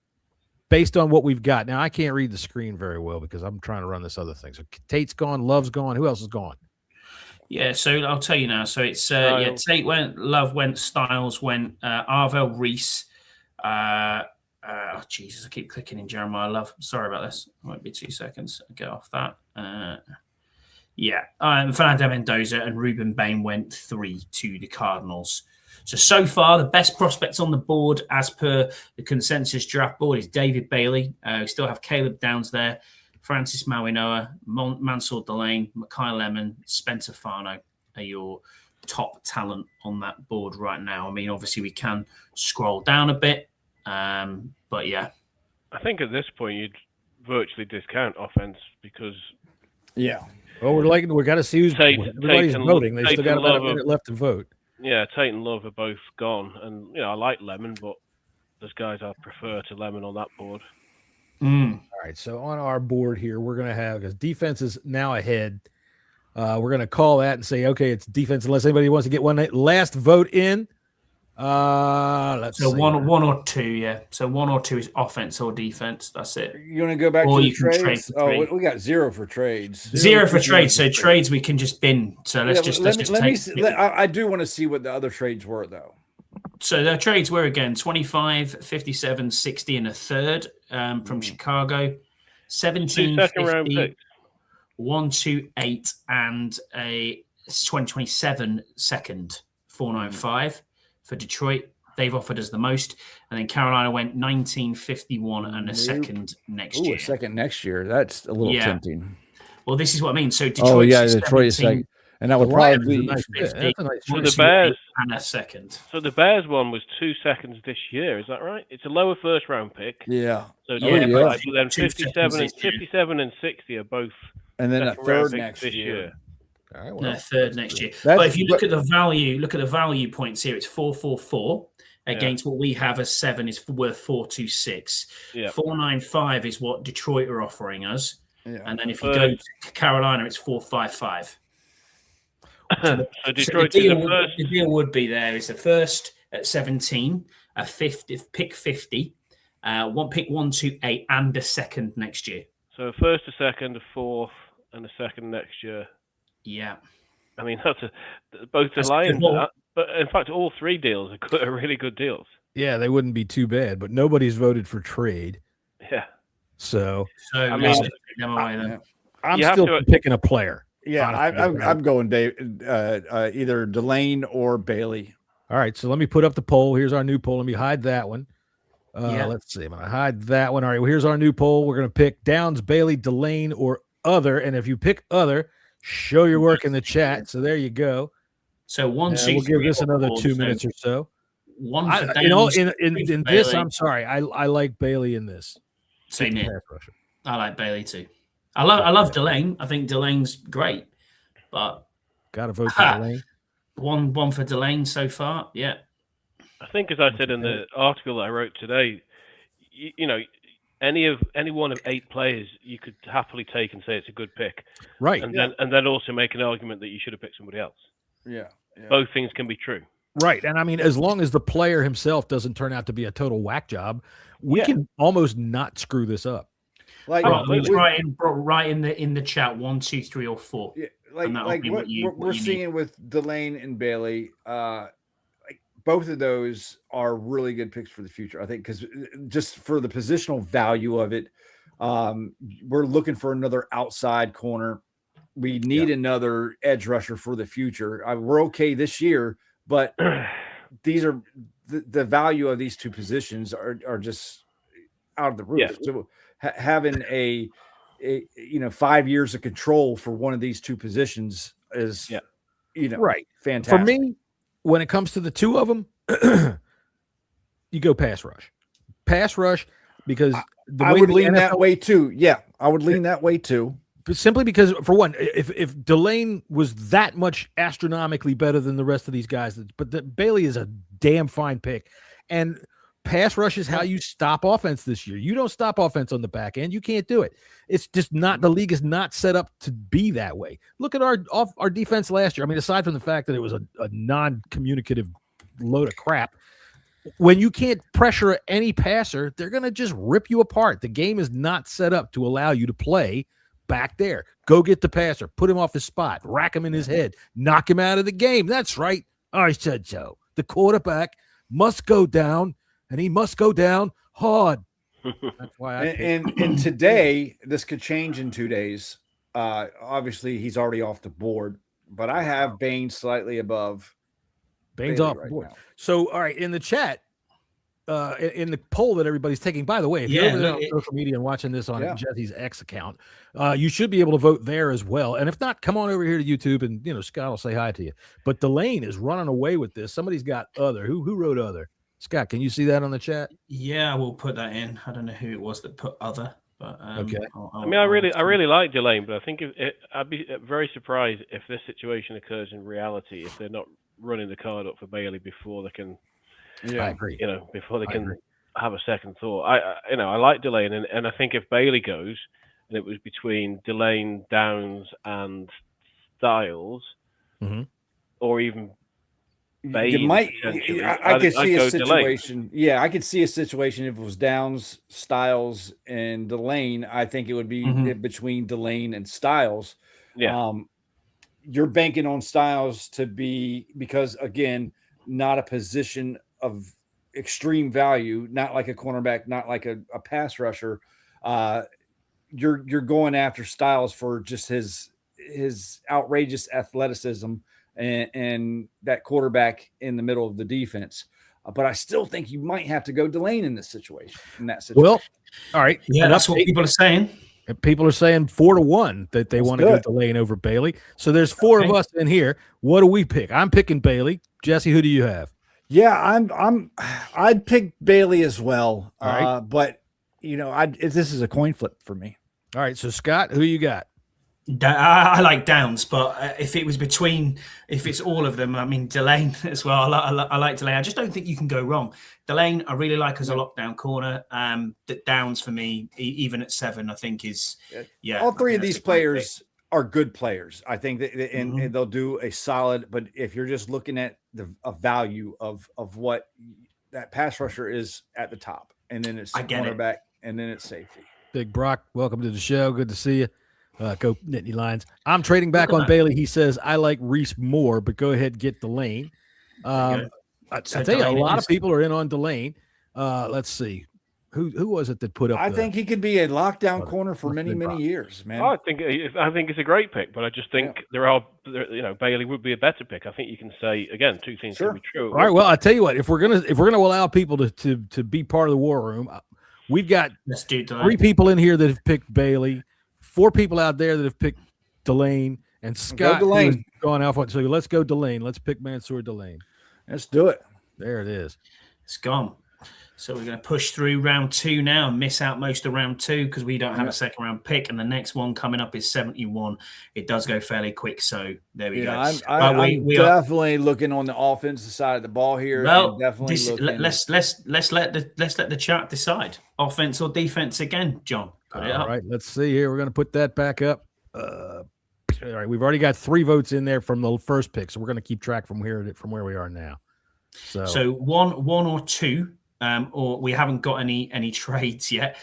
C: based on what we've got. Now, I can't read the screen very well because I'm trying to run this other thing. So Tate's gone, Love's gone. Who else is gone?
D: Yeah, so I'll tell you now. So it's Tate went, Love went, Styles went, Arvell Reese. Jesus, I keep clicking in Jeremiah Love. Sorry about this. It won't be 2 seconds. I'll get off that. Fernando Mendoza and Ruben Bain went 3 to the Cardinals. So far, the best prospects on the board, as per the consensus draft board, is David Bailey. We still have Caleb Downs there, Francis Mawinoa, Mansour Delane, Makai Lemon, Spencer Fano are your top talent on that board right now. I mean, obviously, we can scroll down a bit, but yeah.
F: I think at this point, you'd virtually discount offense because...
E: Yeah.
C: Well, we got to see who's everybody's voting. They still got about a minute left to vote.
F: Yeah, Tate and Love are both gone, and I like Lemon, but there's guys I prefer to Lemon on that board.
C: All right, so on our board here, we're going to have, because defense is now ahead, we're going to call that and say, okay, it's defense unless anybody wants to get one last vote in. Let's see.
D: One or two, yeah. So 1 or 2 is offense or defense. That's it.
E: You want to go back to the trades? We got 0 for trades.
D: Zero for trades. So trades we can just bin. So let's just take.
E: I do want to see what the other trades were, though.
D: So the trades were again 25, 57, 60, and a third from Chicago, 17, 50, 1, 2, 8, and a 2027 second 495 for Detroit. They've offered us the most, and then Carolina went 19, 51, and a second next year.
E: A second next year. That's a little tempting.
D: Well, this is what I mean. So Detroit,
E: Detroit is second. And that would probably be
D: nice.
F: So the Bears
D: and a second.
F: So the Bears one was 2 seconds this year. Is that right? It's a lower first round pick.
E: Yeah.
F: So but then 57 and 60 are both.
E: And then a third next year.
D: All right, well, third next year. But if you look at the value points here, it's 444 against what we have as 7 is worth 426. 495 is what Detroit are offering us. Yeah. And then if you go to Carolina, it's 455.
F: So Detroit is
D: the deal would be there is the first at 17, a 50 pick 50, one pick 1, 2, 8, and a second next year.
F: So a first, a second, a fourth, and a second next year.
D: Yeah,
F: I mean that's both the Lions, but in fact all 3 deals are really good deals.
C: Yeah, they wouldn't be too bad, but nobody's voted for trade.
F: Yeah,
C: so
F: I mean,
C: I'm still picking a player.
E: Yeah, I'm going either Delane or Bailey.
C: All right, so let me put up the poll. Here's our new poll. Let me hide that one. Let's see. I'm going to hide that one. All right, well, here's our new poll. We're going to pick Downs, Bailey, Delane, or other. And if you pick other, show your work in the chat. So there you go.
D: So we'll
C: give this another 2 minutes or so.
D: One for Downs,
C: in this, I'm sorry. I like Bailey in this.
D: Same here. I like Bailey too. I love Delane. I think Delane's great, but
C: got to vote for Delane.
D: One for Delane so far. Yeah,
F: I think as I said in the article that I wrote today, any one of 8 players you could happily take and say it's a good pick,
C: right?
F: And then also make an argument that you should have picked somebody else.
E: Yeah.
F: Both things can be true.
C: Right, and I mean, as long as the player himself doesn't turn out to be a total whack job, we can almost not screw this up.
E: Like
D: right in the chat 1, 2, 3, or 4.
E: Yeah, like what we're seeing with Delane and Bailey, both of those are really good picks for the future. I think because just for the positional value of it, we're looking for another outside corner. We need another edge rusher for the future. We're okay this year, but these are the value of these 2 positions are just out of the roof. Yeah. So having a 5 years of control for one of these 2 positions is
C: right,
E: fantastic.
C: For me, when it comes to the 2 of them, you go pass rush because
E: I would lean that way too. Yeah, I would lean that way too.
C: But simply because, for one, if Delane was that much astronomically better than the rest of these guys, but Bailey is a damn fine pick, and pass rush is how you stop offense this year. You don't stop offense on the back end. You can't do it. It's just not, the league is not set up to be that way. Look at our defense last year. I mean, aside from the fact that it was a non-communicative load of crap, when you can't pressure any passer, they're going to just rip you apart. The game is not set up to allow you to play back there. Go get the passer, put him off his spot, rack him in his head, knock him out of the game. That's right. I said so. The quarterback must go down, and he must go down hard. That's why I
E: and today, this could change in 2 days. Obviously, he's already off the board, but I have Bain slightly above.
C: Bain's
E: Bailey
C: off the
E: right
C: board.
E: now.
C: So, all right, in the chat, in the poll that everybody's taking, by the way, if you're over there on social media and watching this on Jesse's X account, you should be able to vote there as well. And if not, come on over here to YouTube and, Scott will say hi to you. But Delane is running away with this. Somebody's got other. Who wrote other? Scott, can you see that on the chat?
D: Yeah, we'll put that in. I don't know who it was that put other. But,
C: okay.
F: I really like Delane, but I think I'd be very surprised if this situation occurs in reality if they're not running the card up for Bailey before they can.
C: Yeah, I agree.
F: Before they can have a second thought. I like Delane, and I think if Bailey goes, and it was between Delane, Downs, and Styles, or even Bain,
E: I could see a situation. Delane. Yeah, I could see a situation if it was Downs, Styles, and Delane. I think it would be between Delane and Styles.
F: Yeah.
E: You're banking on Styles to be, because again, not a position of extreme value, not like a cornerback, not like a pass rusher. You're going after Styles for just his outrageous athleticism and that quarterback in the middle of the defense. But I still think you might have to go Delane in that situation.
C: Well, all right.
D: Yeah, that's what people are saying.
C: People are saying 4-1 that they want to go Delane over Bailey. So there's four of us in here. What do we pick? I'm picking Bailey. Jesse, who do you have?
E: Yeah, I'd pick Bailey as well.
C: All right.
E: But this is a coin flip for me.
C: All right. So Scott, who you got?
D: I like Downs, but if it's all of them, I mean Delane as well. I like Delane. I just don't think you can go wrong. Delane, I really like as a lockdown corner. Downs for me, even at 7, I think is
E: All three of these players are good players. I think that and they'll do a solid. But if you're just looking at a value of what that pass rusher is at the top, and then it's cornerback, and then it's safety.
C: Big Brock, welcome to the show. Good to see you. Go Nittany Lions. I'm trading back on Bailey. He says, I like Reese more, but go ahead, get Delane. I tell you, a lot of people are in on Delane. Let's see. Who was it that put up?
E: I think he could be a lockdown corner for many years, man.
F: I think it's a great pick, but I just think Bailey would be a better pick. I think you can say again 2 things can be true.
C: All right. Well, I tell you what, if we're gonna allow people to be part of the war room, we've got 3 people in here that have picked Bailey. 4 people out there that have picked Delane, and Scott Delane gone off. So let's go Delane. Let's pick Mansour Delane.
E: Let's do it.
C: There it is.
D: It's gone. So we're going to push through round 2 now and miss out most of round 2 because we don't have a second round pick. And the next one coming up is 71. It does go fairly quick. So there we go.
E: I'm definitely looking on the offensive side of the ball here.
D: Well,
E: definitely
D: let's let the chat decide. Offense or defense again, John.
C: All right, let's see here. We're going to put that back up. All right, we've already got 3 votes in there from the first pick, so we're going to keep track from where we are now. So 1 or 2, or we haven't got any trades yet.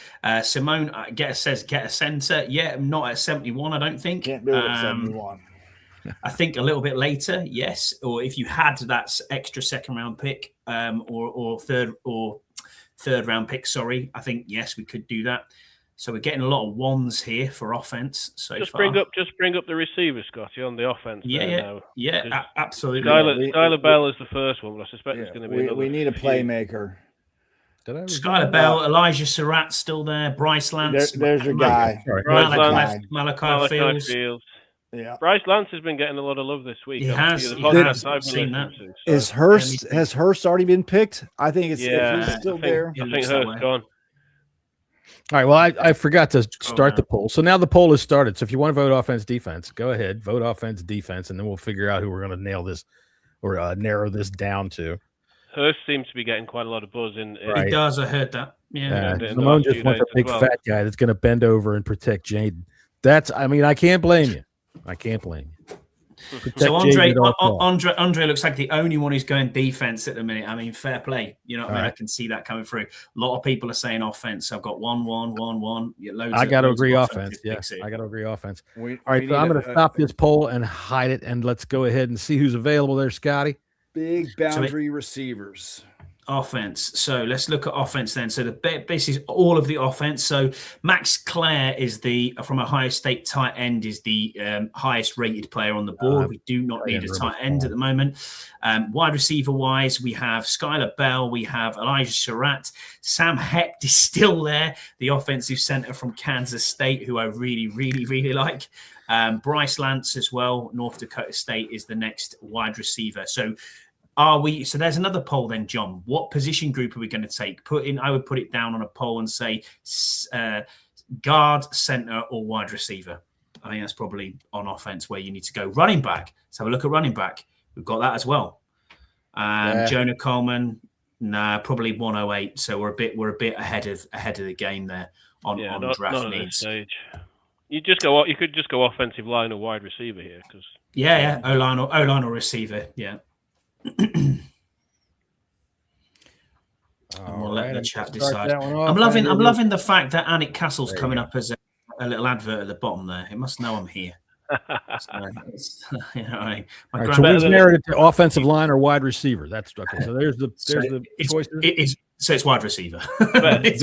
C: Simone says get a center. Yeah, not at 71. I don't think.
E: Can't do it at 71.
D: I think a little bit later, yes. Or if you had that extra second round pick, or third round pick. Sorry, I think yes, we could do that. So we're getting a lot of 1s here for offense. So
F: just bring up the receiver, Scotty, on the offense.
D: Absolutely.
F: Skylar Bell is the first one, but I suspect it's going to be another.
E: We need a playmaker.
D: Skylar Bell, Elijah Surratt's still there. Bryce Lance.
E: There's your guy.
D: Malachi Fields.
E: Yeah.
F: Bryce Lance has been getting a lot of love this week.
D: He has seen that.
E: Has Hurst already been picked? I think it's if he's still there.
F: I think Hurst's gone.
C: All right. Well, I forgot to start the poll. So now the poll is started. So if you want to vote offense, defense, go ahead, vote offense, defense, and then we'll figure out who we're going to nail this or narrow this down to.
F: Hurst seems to be getting quite a lot of buzz in.
D: Right. He does. I heard that. Yeah.
C: Simone just wants a big fat guy that's going to bend over and protect Jaden. I can't blame you.
D: So Andre looks like the only one who's going defense at the minute. I mean, fair play. You know what I mean? Right. I can see that coming through. A lot of people are saying offense. So I've got 1-1-1-1.
C: I got to agree offense. Yes, I got to agree offense. All right, so I'm going to stop this poll and hide it, and let's go ahead and see who's available there, Scotty.
E: Big boundary receivers.
D: Offense. So let's look at offense then. So this is all of the offense. So Max Clare is from Ohio State tight end, is the highest rated player on the board. We do not need a tight end at the moment. Wide receiver wise, we have Skylar Bell, we have Elijah Surratt, Sam Hecht is still there, the offensive center from Kansas State, who I really, really, really like. Bryce Lance as well, North Dakota State, is the next wide receiver. So there's another poll then, John. What position group are we going to take? I would put it down on a poll and say guard, center, or wide receiver. I think that's probably on offense where you need to go. Running back. Let's have a look at running back. We've got that as well. Jonah Coleman, probably 108. So we're a bit ahead of the game there on draft needs.
F: Stage. You could just go offensive line or wide receiver here, because
D: O-line or receiver, yeah. We'll let the chat decide. I'm loving the fact that Anik Castle's coming up as a little advert at the bottom there. It must know I'm here. So, you know,
C: so who's narrated to offensive line or wide receiver? That's okay. So there's the choices.
D: It's wide receiver.
F: It's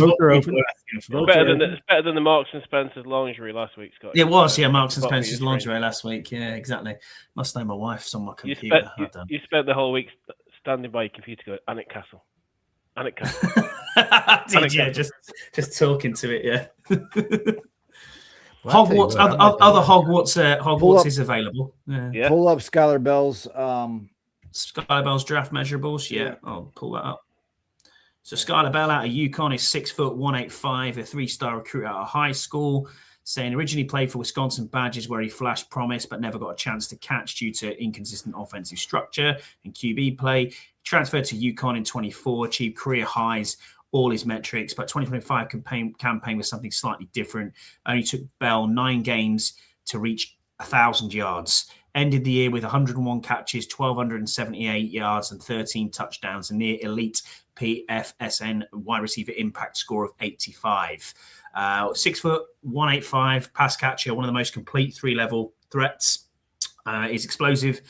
F: better than the Marks and Spencer's lingerie last week, Scott.
D: It was, Marks and Spencer's lingerie last week. Yeah, exactly. Must know my wife's on my computer.
F: You spent the whole week standing by your computer going, Anik Castle. Anik Castle.
D: Just talking to it, yeah. Hogwarts, other Hogwarts is available.
E: Yeah. Pull up Skylar Bell's
D: draft measurables. Yeah, I'll pull that up. So Skylar Bell out of UConn is 6 foot 185, a 3-star recruit out of high school. Saying originally played for Wisconsin Badgers, where he flashed promise but never got a chance to catch due to inconsistent offensive structure and QB play. Transferred to UConn in 24, achieved career highs, all his metrics, but 2025 campaign was something slightly different. Only took Bell 9 games to reach 1,000 yards. Ended the year with 101 catches, 1,278 yards, and 13 touchdowns, a near elite PFSN wide receiver impact score of 85. 6 foot 185 pass catcher, one of the most complete 3-level threats. Is explosive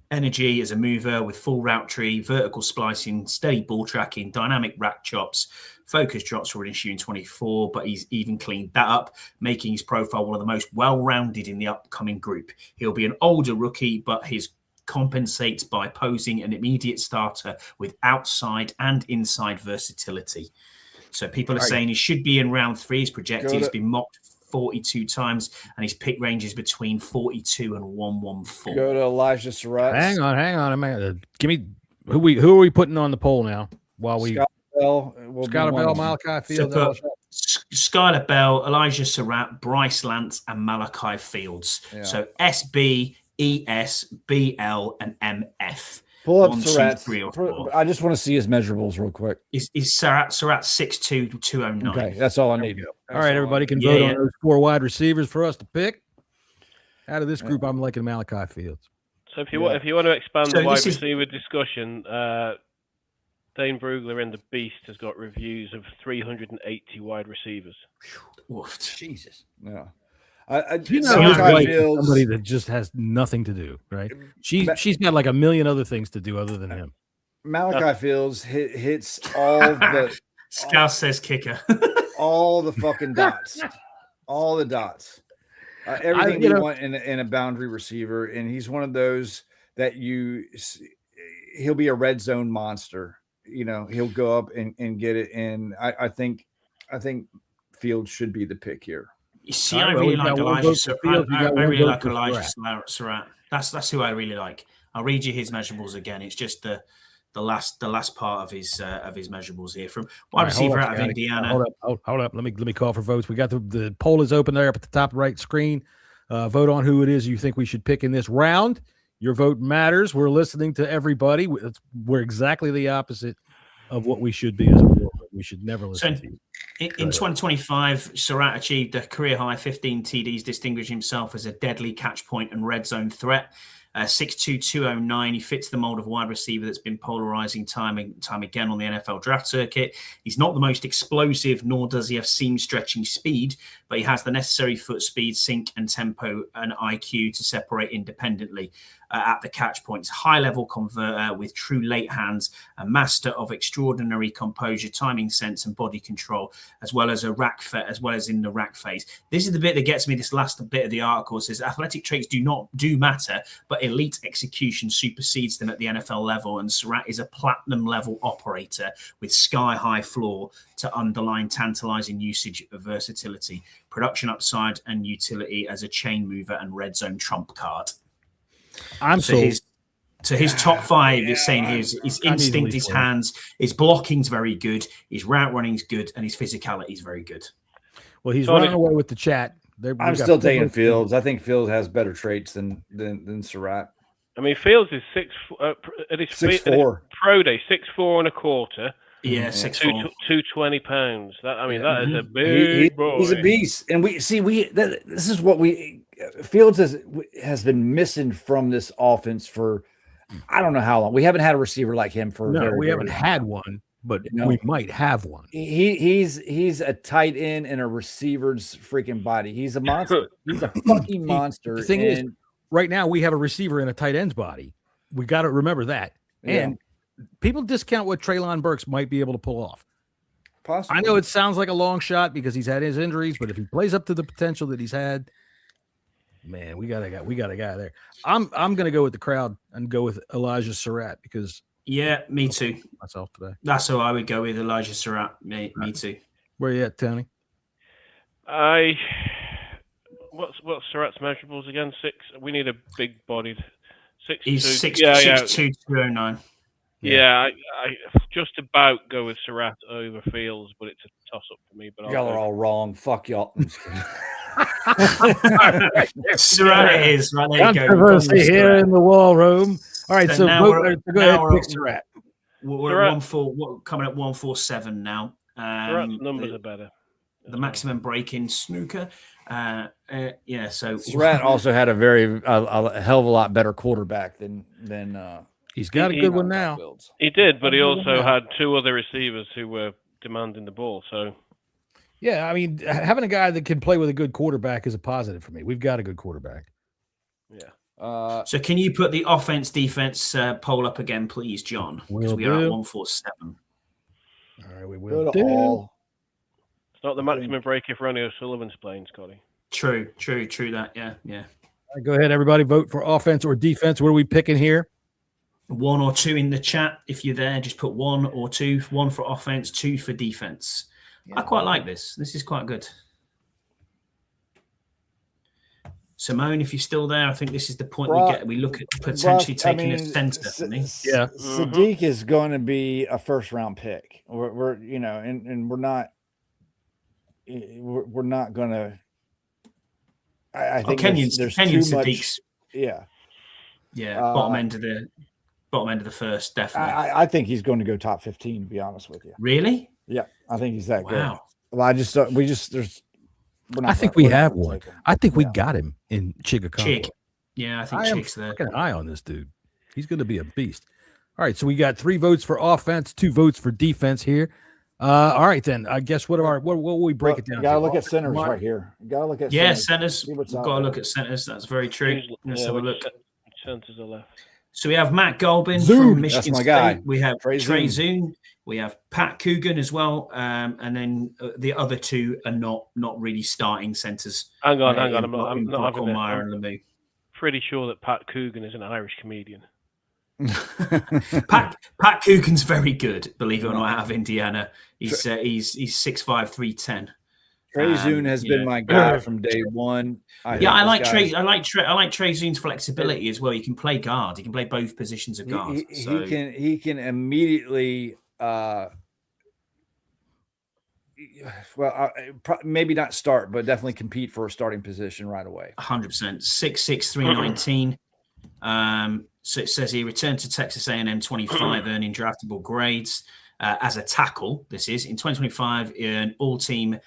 D: energy as a mover with full route tree, vertical splicing, steady ball tracking, dynamic rack chops. Focus drops were an issue in 24, but he's even cleaned that up, making his profile one of the most well-rounded in the upcoming group. He'll be an older rookie, but his compensates by posing an immediate starter with outside and inside versatility. So people are saying he should be in round 3. He's projected. He's been mocked 42 times, and his pick range is between 42 and 114.
E: Go to Elijah Surratt.
C: Hang on a minute. Give me who are we putting on the poll now? While we Skylar Bell, Malachi Fields,
D: Skylar Bell, Elijah Surratt, Bryce Lance, and Malachi Fields. Yeah. So SB, ES, BL, and MF.
E: Pull up Surratt. I just want to see his measurables real quick.
D: Is Surratt 6'2", 209?
E: Okay, that's all I need.
C: All right, everybody can vote on those 4 wide receivers for us to pick. Out of this group, I'm liking Malachi Fields.
F: So if you want to expand the wide receiver discussion, Dane Brugler in the Beast has got reviews of 380 wide receivers.
E: Jesus. Yeah.
C: Somebody that just has nothing to do, right? She's got like a million other things to do other than him.
E: Malachi Fields hits all the
D: Scouse says kicker.
E: all the fucking dots. All the dots. Everything you want in a boundary receiver, and he's one of those that he'll be a red zone monster. You know, he'll go up and get it. And I think Fields should be the pick here.
D: You see, I really like Elijah Surratt. I really like Elijah Surratt. That's who I really like. I'll read you his measurables again. It's just the last part of his measurables here from wide receiver out of Indiana.
C: Hold up. Let me call for votes. We got the poll is open there up at the top right screen. Vote on who it is you think we should pick in this round. Your vote matters. We're listening to everybody. We're exactly the opposite of what we should be as a world. We should never listen to you.
D: In 2025, Surratt achieved a career high 15 TDs, distinguishing himself as a deadly catch point and red zone threat. 6'2", 209. He fits the mold of wide receiver that's been polarizing time and time again on the NFL draft circuit. He's not the most explosive, nor does he have seam-stretching speed, but he has the necessary foot speed, sink, and tempo and IQ to separate independently at the catch points. High-level converter with true late hands, a master of extraordinary composure, timing sense, and body control, as well as in the rack phase. This is the bit that gets me. This last bit of the article says athletic traits do matter, but elite execution supersedes them at the NFL level. And Surratt is a platinum level operator with sky-high floor to underline tantalizing usage of versatility, production upside, and utility as a chain mover and red zone trump card. His top five is saying his instinct, his hands, his blocking's very good, his route running's good, and his physicality is very good.
C: Well, he's running away with the chat.
E: I'm still taking Fields. I think Fields has better traits than Surratt.
F: I mean, Fields is
E: 6'4".
F: Pro day, 6'4" and a quarter.
D: Yeah, 6'4".
F: 220 pounds. That is a big boy.
E: He's a beast, and this is what Fields has been missing from this offense for I don't know how long. We haven't had a receiver like him for
C: we haven't had one, but we might have one.
E: He's a tight end in a receiver's freaking body. He's a monster. He's a fucking monster.
C: The thing is, right now we have a receiver in a tight end's body. We got to remember that. And people discount what Treylon Burks might be able to pull off.
E: Possibly.
C: I know it sounds like a long shot because he's had his injuries, but if he plays up to the potential that he's had, man, we got a guy there. I'm gonna go with the crowd and go with Elijah Surratt because
D: me too.
C: Myself today.
D: That's who I would go with, Elijah Surratt. Me too.
C: Where you at, Tony?
F: What's Surratt's measurables again? 6. We need a big bodied 6'2".
D: He's 6'2", 209.
F: Yeah, I just about go with Surratt over Fields, but it's a toss-up for me. But
E: y'all are all wrong. Fuck y'all.
D: Surratt is right there.
C: Controversy here in the war room. All right, so
D: now
C: go ahead, pick Surratt.
D: We're at 1-4. Coming at 147 now.
F: Surratt's numbers are better.
D: The maximum break-in snooker. So
E: Surratt also had a hell of a lot better quarterback than
C: he's got a good one now.
F: He did, but he also had 2 other receivers who were demanding the ball. So,
C: yeah, I mean, having a guy that can play with a good quarterback is a positive for me. We've got a good quarterback.
F: Yeah.
D: So can you put the offense defense poll up again, please, John? Because we are at 147.
C: All right, we will do.
F: It's not the maximum break if Ronnie O'Sullivan's playing, Scotty.
D: True that. Yeah.
C: All right, go ahead, everybody. Vote for offense or defense. What are we picking here?
D: 1 or 2 in the chat. If you're there, just put 1 or 2. 1 for offense, 2 for defense. I quite like this. This is quite good. Simone, if you're still there, I think this is the point we look at potentially taking a center.
E: Sadiq is going to be a first-round pick. We're and we're not going to. I think there's
D: Kenyon
E: too
D: Sadiq's.
E: Much. Yeah.
D: Bottom end of the first, definitely.
E: I think he's going to go top 15. To be honest with you.
D: Really?
E: Yeah, I think he's that good.
D: Wow.
E: Well, I think
C: we have one. I think we got him in Chick.
D: Yeah, I think Chick's there.
C: Keep an eye on this dude. He's going to be a beast. All right, so we got 3 votes for offense, 2 votes for defense here. All right, then. I guess what will we break it down?
E: You got to look at centers right here. You got to look at
D: centers. We've got to look at centers. That's very true. Let's have a look.
F: Centers are left.
D: So we have Matt Golbin from Michigan State.
E: Guy.
D: We have Trey Zune. We have Pat Coogan as well. And then the other 2 are not really starting centers.
F: Hang on. I'm not having
D: Meyer and Lemieux.
F: Pretty sure that Pat Coogan is an Irish comedian.
D: Pat Coogan's very good, believe it or not, out of Indiana. He's 6'5", 310.
E: Trey Zune has been my guy from day one.
D: I like Trey Zune's flexibility as well. He can play guard. He can play both positions of guard.
E: He can immediately. Maybe not start, but definitely compete for a starting position right away.
D: 100%. 6'6", 319. So it says he returned to Texas A&M 25, earning draftable grades as a tackle. This is in 2025, an all-team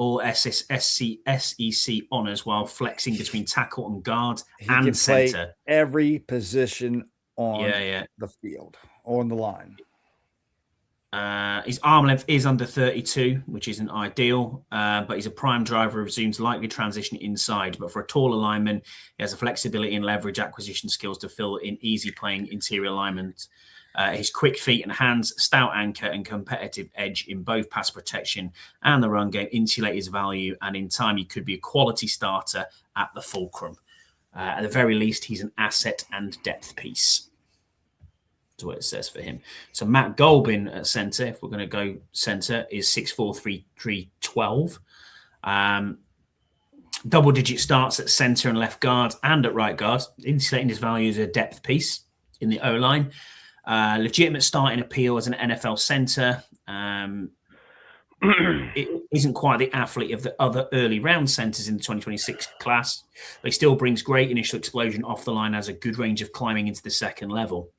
D: all SEC honors while flexing between tackle and guard
E: He can
D: and
E: play
D: center.
E: every position on
D: Yeah.
E: the field, on the line.
D: His arm length is under 32, which isn't ideal, but he's a prime driver of Zoom's likely transition inside. But for a taller lineman, he has the flexibility and leverage acquisition skills to fill in easy playing interior alignment. His quick feet and hands, stout anchor, and competitive edge in both pass protection and the run game insulate his value, and in time he could be a quality starter at the fulcrum. At the very least, he's an asset and depth piece. That's what it says for him. So Matt Golbin at centre, if we're going to go centre, is 6'4", 312. Double-digit starts at centre and left guard and at right guard, insulating his value as a depth piece in the O-line. Legitimate starting appeal as an NFL centre. It isn't quite the athlete of the other early round centres in the 2026 class, but he still brings great initial explosion off the line, has a good range of climbing into the second level.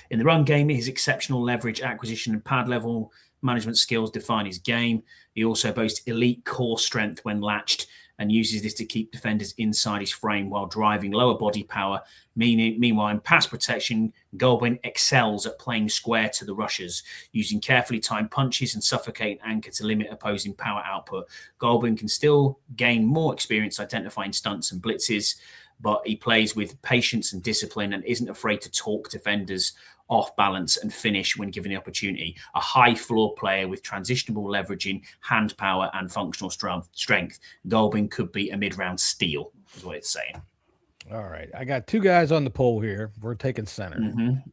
D: In the run game, his exceptional leverage, acquisition, and pad level management skills define his game. He also boasts elite core strength when latched and uses this to keep defenders inside his frame while driving lower body power. Meanwhile, in pass protection, Golbin excels at playing square to the rushers, using carefully timed punches and suffocating anchor to limit opposing power output. Golbin can still gain more experience identifying stunts and blitzes, but he plays with patience and discipline and isn't afraid to talk defenders off balance and finish when given the opportunity. A high floor player with transitionable leveraging, hand power, and functional strength. Golbin could be a mid-round steal, is what it's saying.
C: All right. I got two guys on the poll here. We're taking center.
D: Mm-hmm.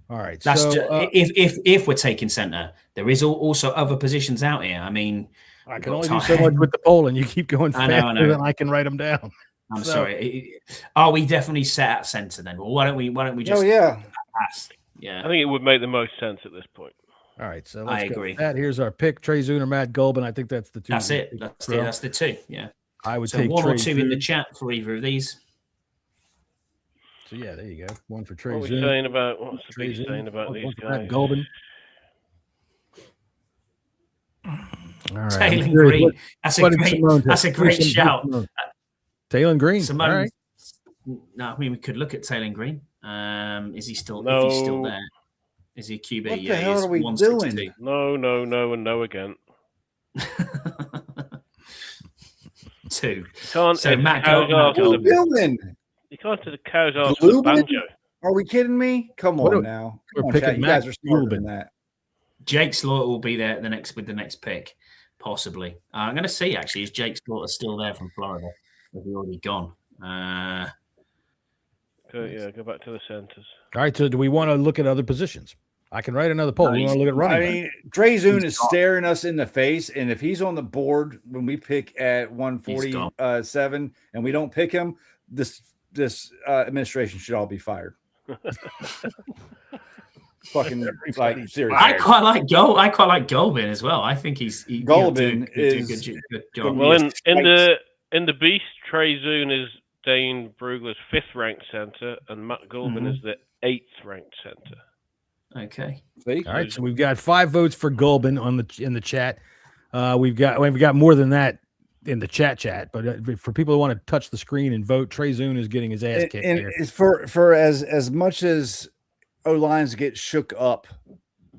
C: All right.
D: That's
C: so
D: if we're taking center, there is also other positions out here. I mean,
C: I can only do so much with the poll, and you keep going faster than I can write them down.
D: I'm sorry. Are we definitely set at center then? Well, why don't we just?
E: Oh yeah.
D: Yeah.
F: I think it would make the most sense at this point.
C: All right, so
D: I agree.
C: That here's our pick: Trey Zoon or Matt Golbin. I think that's the two.
D: That's it. That's the two. Yeah.
C: I would
D: so
C: take
D: one
C: Trey
D: or two
C: Zoon
D: in the chat for either of these.
C: So yeah, there you go. One for Trey
F: What are
C: Zoon.
F: we saying about what's the
C: Trey
F: beat saying about these guys?
C: Matt Golbin. All right.
D: Taylor Green. That's a great shout.
C: Taylor Green.
D: Simone,
C: all right.
D: No, I mean we could look at Taylor Green. Is he still?
F: No.
D: If he's still there, is he a QB?
E: What
D: yeah,
E: the hell
D: he is
E: are we
D: 162.
E: doing?
F: No, and no again.
D: Two.
F: You can't.
D: So Matt
E: What are we doing?
F: You can't do the cows after the banjo.
E: Are we kidding me? Come on now.
C: We're
E: Come on,
C: picking
E: chat. You
C: Matt
E: guys are smarter than
C: Golbin.
E: that.
D: Jake Slaughter will be there with the next pick, possibly. I'm going to see actually is Jake Slaughter still there from Florida? Or has he already gone?
F: Go back to the centers.
C: All right. So do we want to look at other positions? I can write another poll. We want to look at running.
E: I mean, Trey Zoon is staring us in the face, and if he's on the board when we pick at 147 and we don't pick him, this administration should all be fired. Fucking like seriously.
D: I quite like Golbin as well. I think
E: Golbin is
D: good job.
F: Well, in the beast, Trey Zoon is Dane Brugler's 5th ranked center, and Matt Golbin is the 8th ranked center.
D: Okay.
E: See?
C: All right. So we've got 5 votes for Golbin in the chat. We've got more than that in the chat. But for people who want to touch the screen and vote, Trey Zoon is getting his ass kicked.
E: And
C: here.
E: for as much as O-lines get shook up,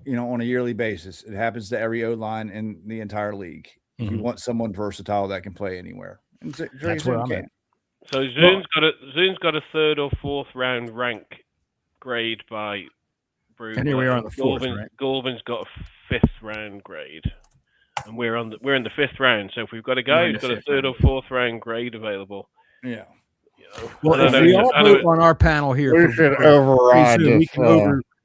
E: on a yearly basis, it happens to every O-line in the entire league.
C: Mm-hmm.
E: You want someone versatile that can play anywhere. And
C: That's where I'm at.
F: So Zoon's got a 3rd or 4th round rank grade by Brugler.
C: And here we are on the 4th, right?
F: Golbin's got a 5th round grade, and we're in the 5th round. So if we've got a guy who's got a 3rd or 4th round grade available,
E: yeah.
C: Well, if we all vote on our panel here,
E: we should override this.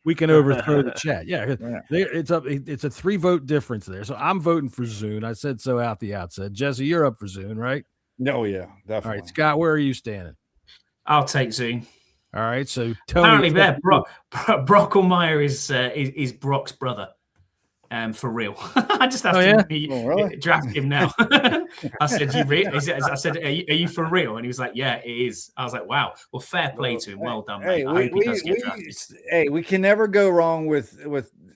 C: We can overthrow the chat. Yeah, it's a 3-vote difference there. So I'm voting for Zoon. I said so out the outset. Jesse, you're up for Zoon, right?
E: No, yeah, definitely.
C: All right, Scott, where are you standing?
D: I'll take Zoon.
C: All right, so Tony.
D: Apparently, Brockelmeyer is Brock's brother. For real. I just asked him, really? Draft him now. I said, I said, are you for real? And he was like, yeah, it is. I was like, wow. Well, fair play to him. Well done, mate. I hope he does get drafted.
E: We can never go wrong with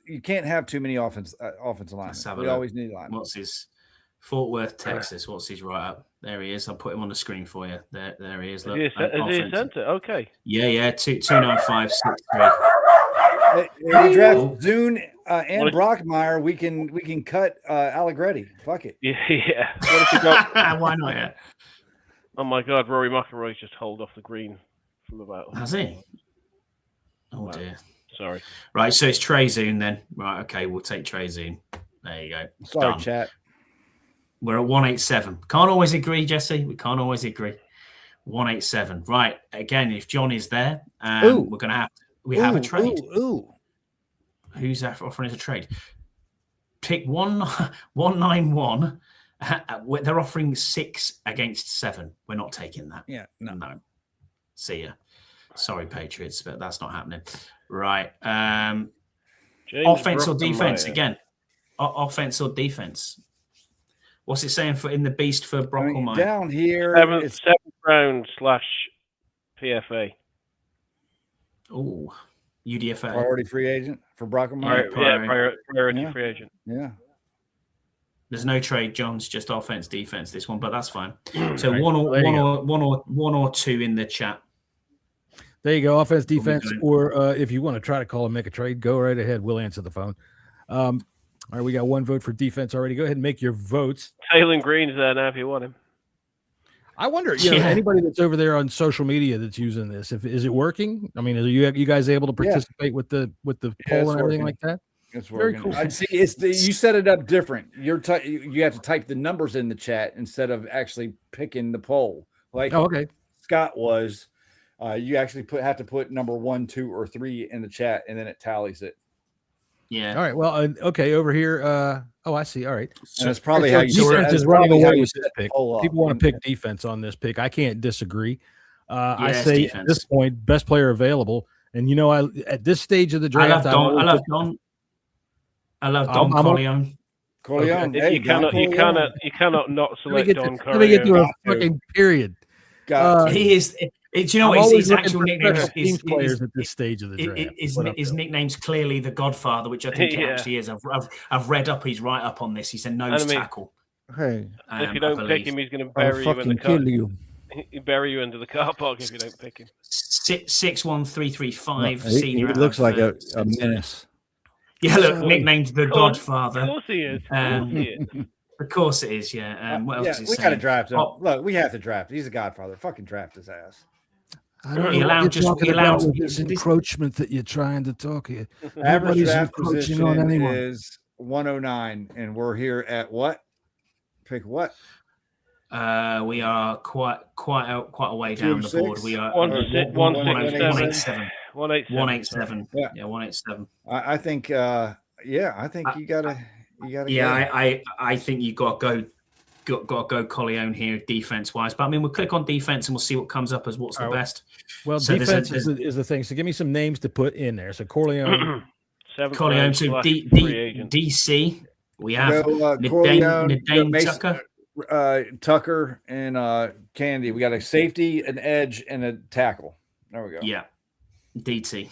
E: you can't have too many offensive lines. We always need line.
D: What's his Fort Worth, Texas. What's his write up? There he is. I'll put him on the screen for you. There he is. Look,
F: Is he a centre? Okay.
D: Yeah. 29563.
E: If we draft Zune and Brockmeyer, we can cut Allegretti. Fuck it.
F: Yeah. What if you got?
D: Why not? Yeah.
F: Oh my God, Rory McIlroy's just holed off the green from about.
D: Has he? Oh
F: Wow.
D: dear.
F: Sorry.
D: Right, so it's Trey Zune then. Right, okay, we'll take Trey Zune. There you go.
E: Sorry,
D: Done.
E: chat.
D: We're at 187. Can't always agree, Jesse. We can't always agree. 187. Right. Again, if John is there, we're going to have a trade. Who's that offering us a trade? Pick 191. They're offering 6 against 7. We're not taking that.
E: Yeah, no.
D: See ya. Sorry, Patriots, but that's not happening. Right. Offense or defense again? Offense or defense? What's it saying for in the beast for Brockmeyer?
E: Down here,
F: seventh round / PFA.
D: Oh, UDFA.
E: Priority free agent for Brockmeyer.
F: Priority free agent.
E: Yeah.
D: There's no trade, John's just offense, defense. This one, but that's fine. So one or two in the chat.
C: There you go, offense, defense, or if you want to try to call and make a trade, go right ahead. We'll answer the phone. All right, we got one vote for defense already. Go ahead and make your votes.
F: Taylor Green's there now if you want him.
C: I wonder, anybody that's over there on social media that's using this, is it working? I mean, are you guys able to participate with the poll and everything like that?
E: It's working. Very cool. I'd see you set it up different. You have to type the numbers in the chat instead of actually picking the poll. Like Scott was. You actually have to put number 1, 2, or 3 in the chat, and then it tallies it.
D: Yeah.
C: All right. Well, over here. I see. All right.
E: And that's probably how you.
C: Defense is running away with this pick. People want to pick defense on this pick. I can't disagree. I say defense. At this point, best player available. And at this stage of the draft,
D: I love Don Corleone.
E: Corleone.
F: Okay. You cannot not select Don Corleone.
C: Let me get to a fucking period.
D: He is. Do you know what his actual nickname is?
C: Players at this stage of the draft.
D: His nickname's clearly the Godfather, which I think it actually is. I've read up his write up on this. He's a nose tackle.
E: Hey,
F: if you don't pick him, he's going to bury you in the car. He'll bury you into the car park if you don't pick him.
D: 61335 senior.
E: He looks like a menace.
D: Yeah, look, nicknamed the Godfather.
F: Of course he is.
D: Of course it is. Yeah. What else is
E: we got to draft him.
D: Oh,
E: look, we have to draft. He's a Godfather. Fucking draft his ass.
C: I don't know what you're talking about with this encroachment that you're trying to talk here.
E: Average draft position is 109, and we're here at what? Pick what?
D: We are quite a way down the board. We are
F: 187.
D: 187. Yeah, 187.
E: I think. I think you gotta.
D: Yeah, I think you got to go Corleone here defense wise. But I mean, we'll click on defense and we'll see what comes up as what's the best.
C: Well, so defense is the thing. So give me some names to put in there. So Corleone,
D: Corleone. So DC. We have Nadane Tucker.
E: Tucker and Kennedy. We got a safety, an edge, and a tackle. There we go.
D: Yeah, DT.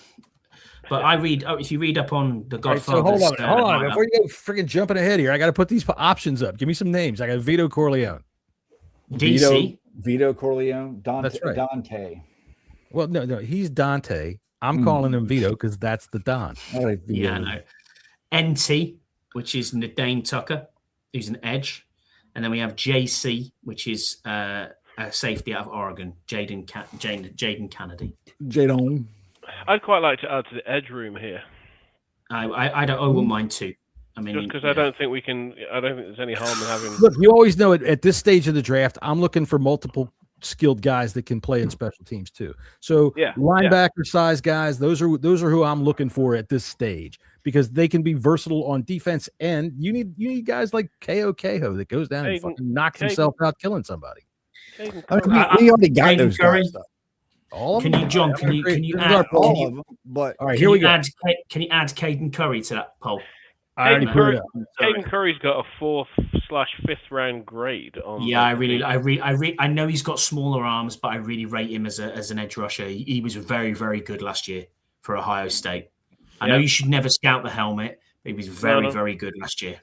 D: But if you read up on the Godfather.
C: Right, so hold on. Before you go freaking jumping ahead here, I got to put these options up. Give me some names. I got Vito Corleone.
D: DC.
E: Vito Corleone. Dante.
C: That's right.
E: Dante.
C: Well, no, he's Dante. I'm calling him Vito because that's the Don.
D: Yeah, I know. NT, which is Nadane Tucker, who's an edge. And then we have JC, which is a safety out of Oregon, Jaden Kennedy.
E: Jadon.
F: I'd quite like to add to the edge room here.
D: I wouldn't mind too. I mean,
F: just because I don't think there's any harm in having.
C: Look, you always know at this stage of the draft, I'm looking for multiple skilled guys that can play in special teams too. So linebacker size guys, those are who I'm looking for at this stage because they can be versatile on defense, and you need guys like Ko that goes down and fucking knocks himself out killing somebody.
E: We already got those guys.
C: All of
D: them? Can you add all of them? But all right, here we go. Can you add Caden Curry to that poll?
F: Caden Curry's got a 4/5th round grade on.
D: Yeah, I know he's got smaller arms, but I really rate him as an edge rusher. He was very, very good last year for Ohio State. I know you should never scout the helmet, but he was very, very good last year.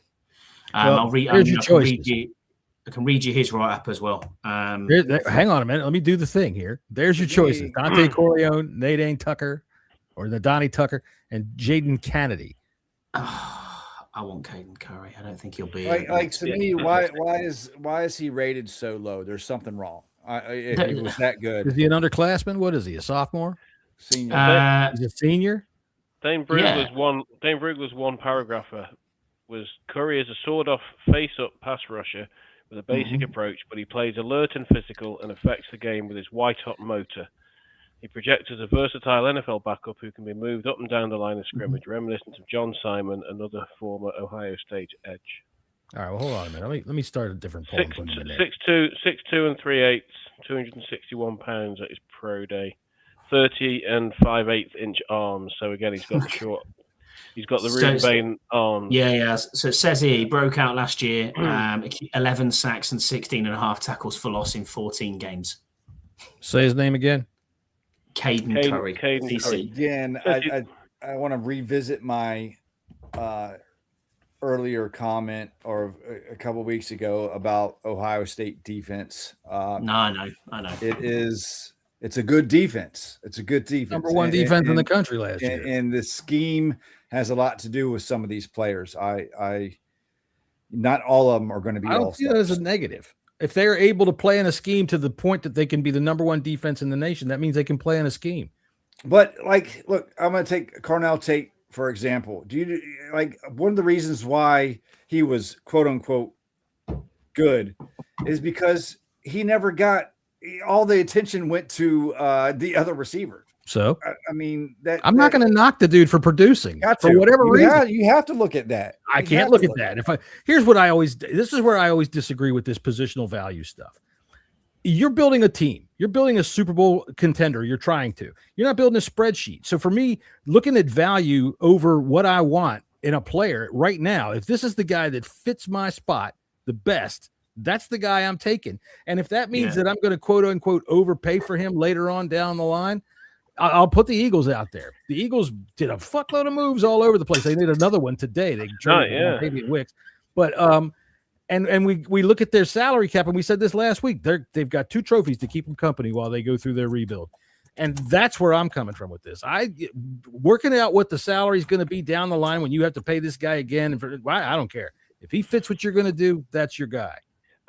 C: Well, here's your choices.
D: I can read you his write-up as well.
C: Hang on a minute. Let me do the thing here. There's your choices. Dante Corleone, Nadine Tucker, or the Donnie Tucker, and Jaden Kennedy.
D: I want Caden Curry. I don't think he'll be
E: to me. Why is he rated so low? There's something wrong. If he was that good,
C: is he an underclassman? What is he? A sophomore?
E: Senior?
C: He's a senior.
F: Dane Brugler's one paragrapher was Curry is a sawed-off face-up pass rusher with a basic approach, but he plays alert and physical and affects the game with his white-hot motor. He projects as a versatile NFL backup who can be moved up and down the line of scrimmage, reminiscent of John Simon, another former Ohio State edge.
C: All right, well, hold on a minute. Let me start a different poll.
F: 6'2" and 3/8, 261 pounds at his pro day, 30 and 5/8 inch arms. So again, he's got the short. He's got the Ruben arms.
D: Yeah. So it says here he broke out last year, 11 sacks and 16.5 tackles for loss in 14 games.
C: Say his name again.
D: Caden Curry.
E: Again, I want to revisit my earlier comment or a couple of weeks ago about Ohio State defense.
D: I know.
E: It's a good defense. It's a good defense.
C: Number one defense in the country last year.
E: And the scheme has a lot to do with some of these players. Not all of them are going to be.
C: I don't see that as a negative. If they're able to play in a scheme to the point that they can be the number one defense in the nation, that means they can play in a scheme.
E: But look, I'm going to take Carnell Tate, for example. Do you one of the reasons why he was quote unquote good is because he never got all the attention went to the other receiver.
C: So
E: I mean I'm
C: not going to knock the dude for producing for whatever reason.
E: You have to look at that.
C: I can't look at that. Here's what this is where I always disagree with this positional value stuff. You're building a team. You're building a Super Bowl contender. You're trying to. You're not building a spreadsheet. So for me, looking at value over what I want in a player right now, if this is the guy that fits my spot the best, that's the guy I'm taking. And if that means that I'm going to quote unquote overpay for him later on down the line, I'll put the Eagles out there. The Eagles did a fuckload of moves all over the place. They did another one today. They traded Wicks. But and we look at their salary cap, and we said this last week. They've got 2 trophies to keep them company while they go through their rebuild. And that's where I'm coming from with this. Working out what the salary is going to be down the line when you have to pay this guy again. I don't care. If he fits what you're going to do, that's your guy.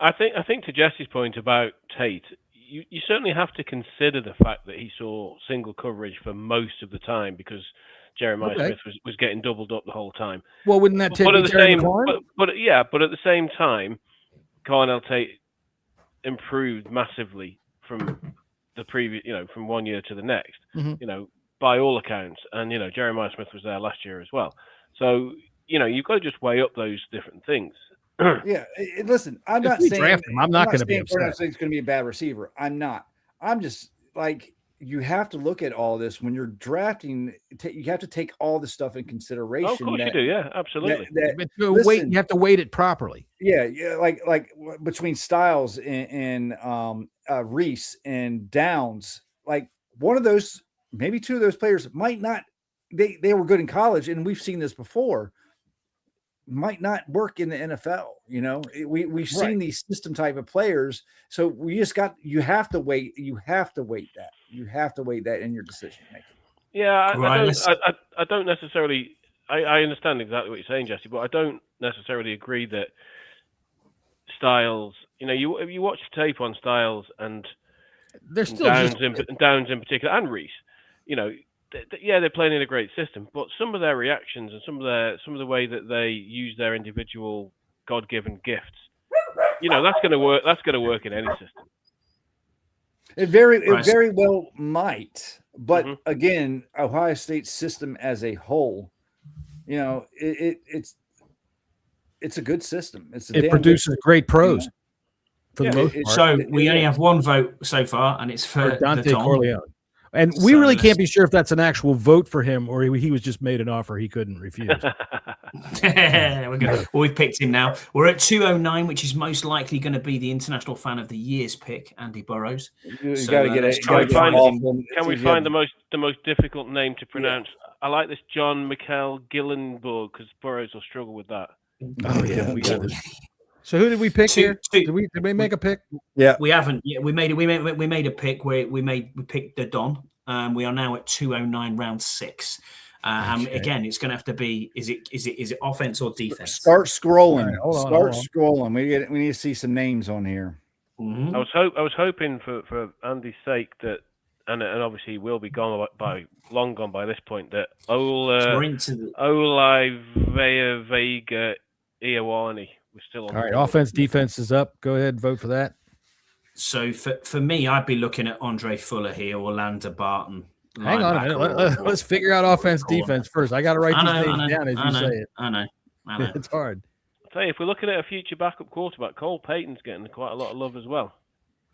F: I think to Jesse's point about Tate, you certainly have to consider the fact that he saw single coverage for most of the time because Jeremiah Smith was getting doubled up the whole time.
C: Well, wouldn't that take
F: but at the same time, Carnell Tate improved massively from the previous, from one year to the next, by all accounts. And, Jeremiah Smith was there last year as well. So, you've got to just weigh up those different things.
E: Yeah, listen, I'm not saying
C: I'm not going to be upset.
E: It's going to be a bad receiver. I'm not. I'm just you have to look at all this when you're drafting. You have to take all this stuff in consideration.
F: Oh, of course you do. Yeah, absolutely.
C: You have to weight it properly.
E: Yeah, like between Styles and Reese and Downs, like one of those, maybe 2 of those players might not. They were good in college, and we've seen this before. Might not work in the NFL. We've seen these system type of players. So you have to wait. You have to weight that in your decision making.
F: Yeah. I don't necessarily, I understand exactly what you're saying, Jesse, but I don't necessarily agree that Styles, you watch the tape on Styles and
C: they're still
F: Downs in particular and Reese, they're playing in a great system, but some of their reactions and some of the way that they use their individual God-given gifts, that's going to work. That's going to work in any system.
E: It very well might, but again, Ohio State's system as a whole, it's a good system. It
C: produces great pros for the most part.
D: So we only have 1 vote so far, and it's for
C: Dante Corleone. And we really can't be sure if that's an actual vote for him or he was just made an offer he couldn't refuse.
D: We're good. Well, we've picked him now. We're at 209, which is most likely going to be the International Fan of the Year's pick, Andy Burrows.
E: You got to get it.
F: Can we find the most difficult name to pronounce? I like this John Mikel Gillenburg because Burrows will struggle with that.
C: Oh yeah, we got this. So who did we pick here? Did we make a pick?
E: Yeah,
D: we haven't. Yeah, we made a pick where we picked the Don. We are now at 209 round 6. And again, it's going to have to be is it offense or defense?
E: Start scrolling.
C: Right, hold on.
E: Scrolling. We need to see some names on here.
D: Mm-hmm.
F: I was hoping for Andy's sake that, and obviously he will be long gone by this point, that Vega Iowani was still on.
C: All right, offense, defense is up. Go ahead, vote for that.
D: So for me, I'd be looking at Andre Fuller here or Lander Barton.
C: Hang on a minute. Let's figure out offense, defense first. I got to write these names down as you say it.
D: I know.
C: It's hard.
F: I'll tell you, if we're looking at a future backup quarterback, Cole Payton's getting quite a lot of love as well.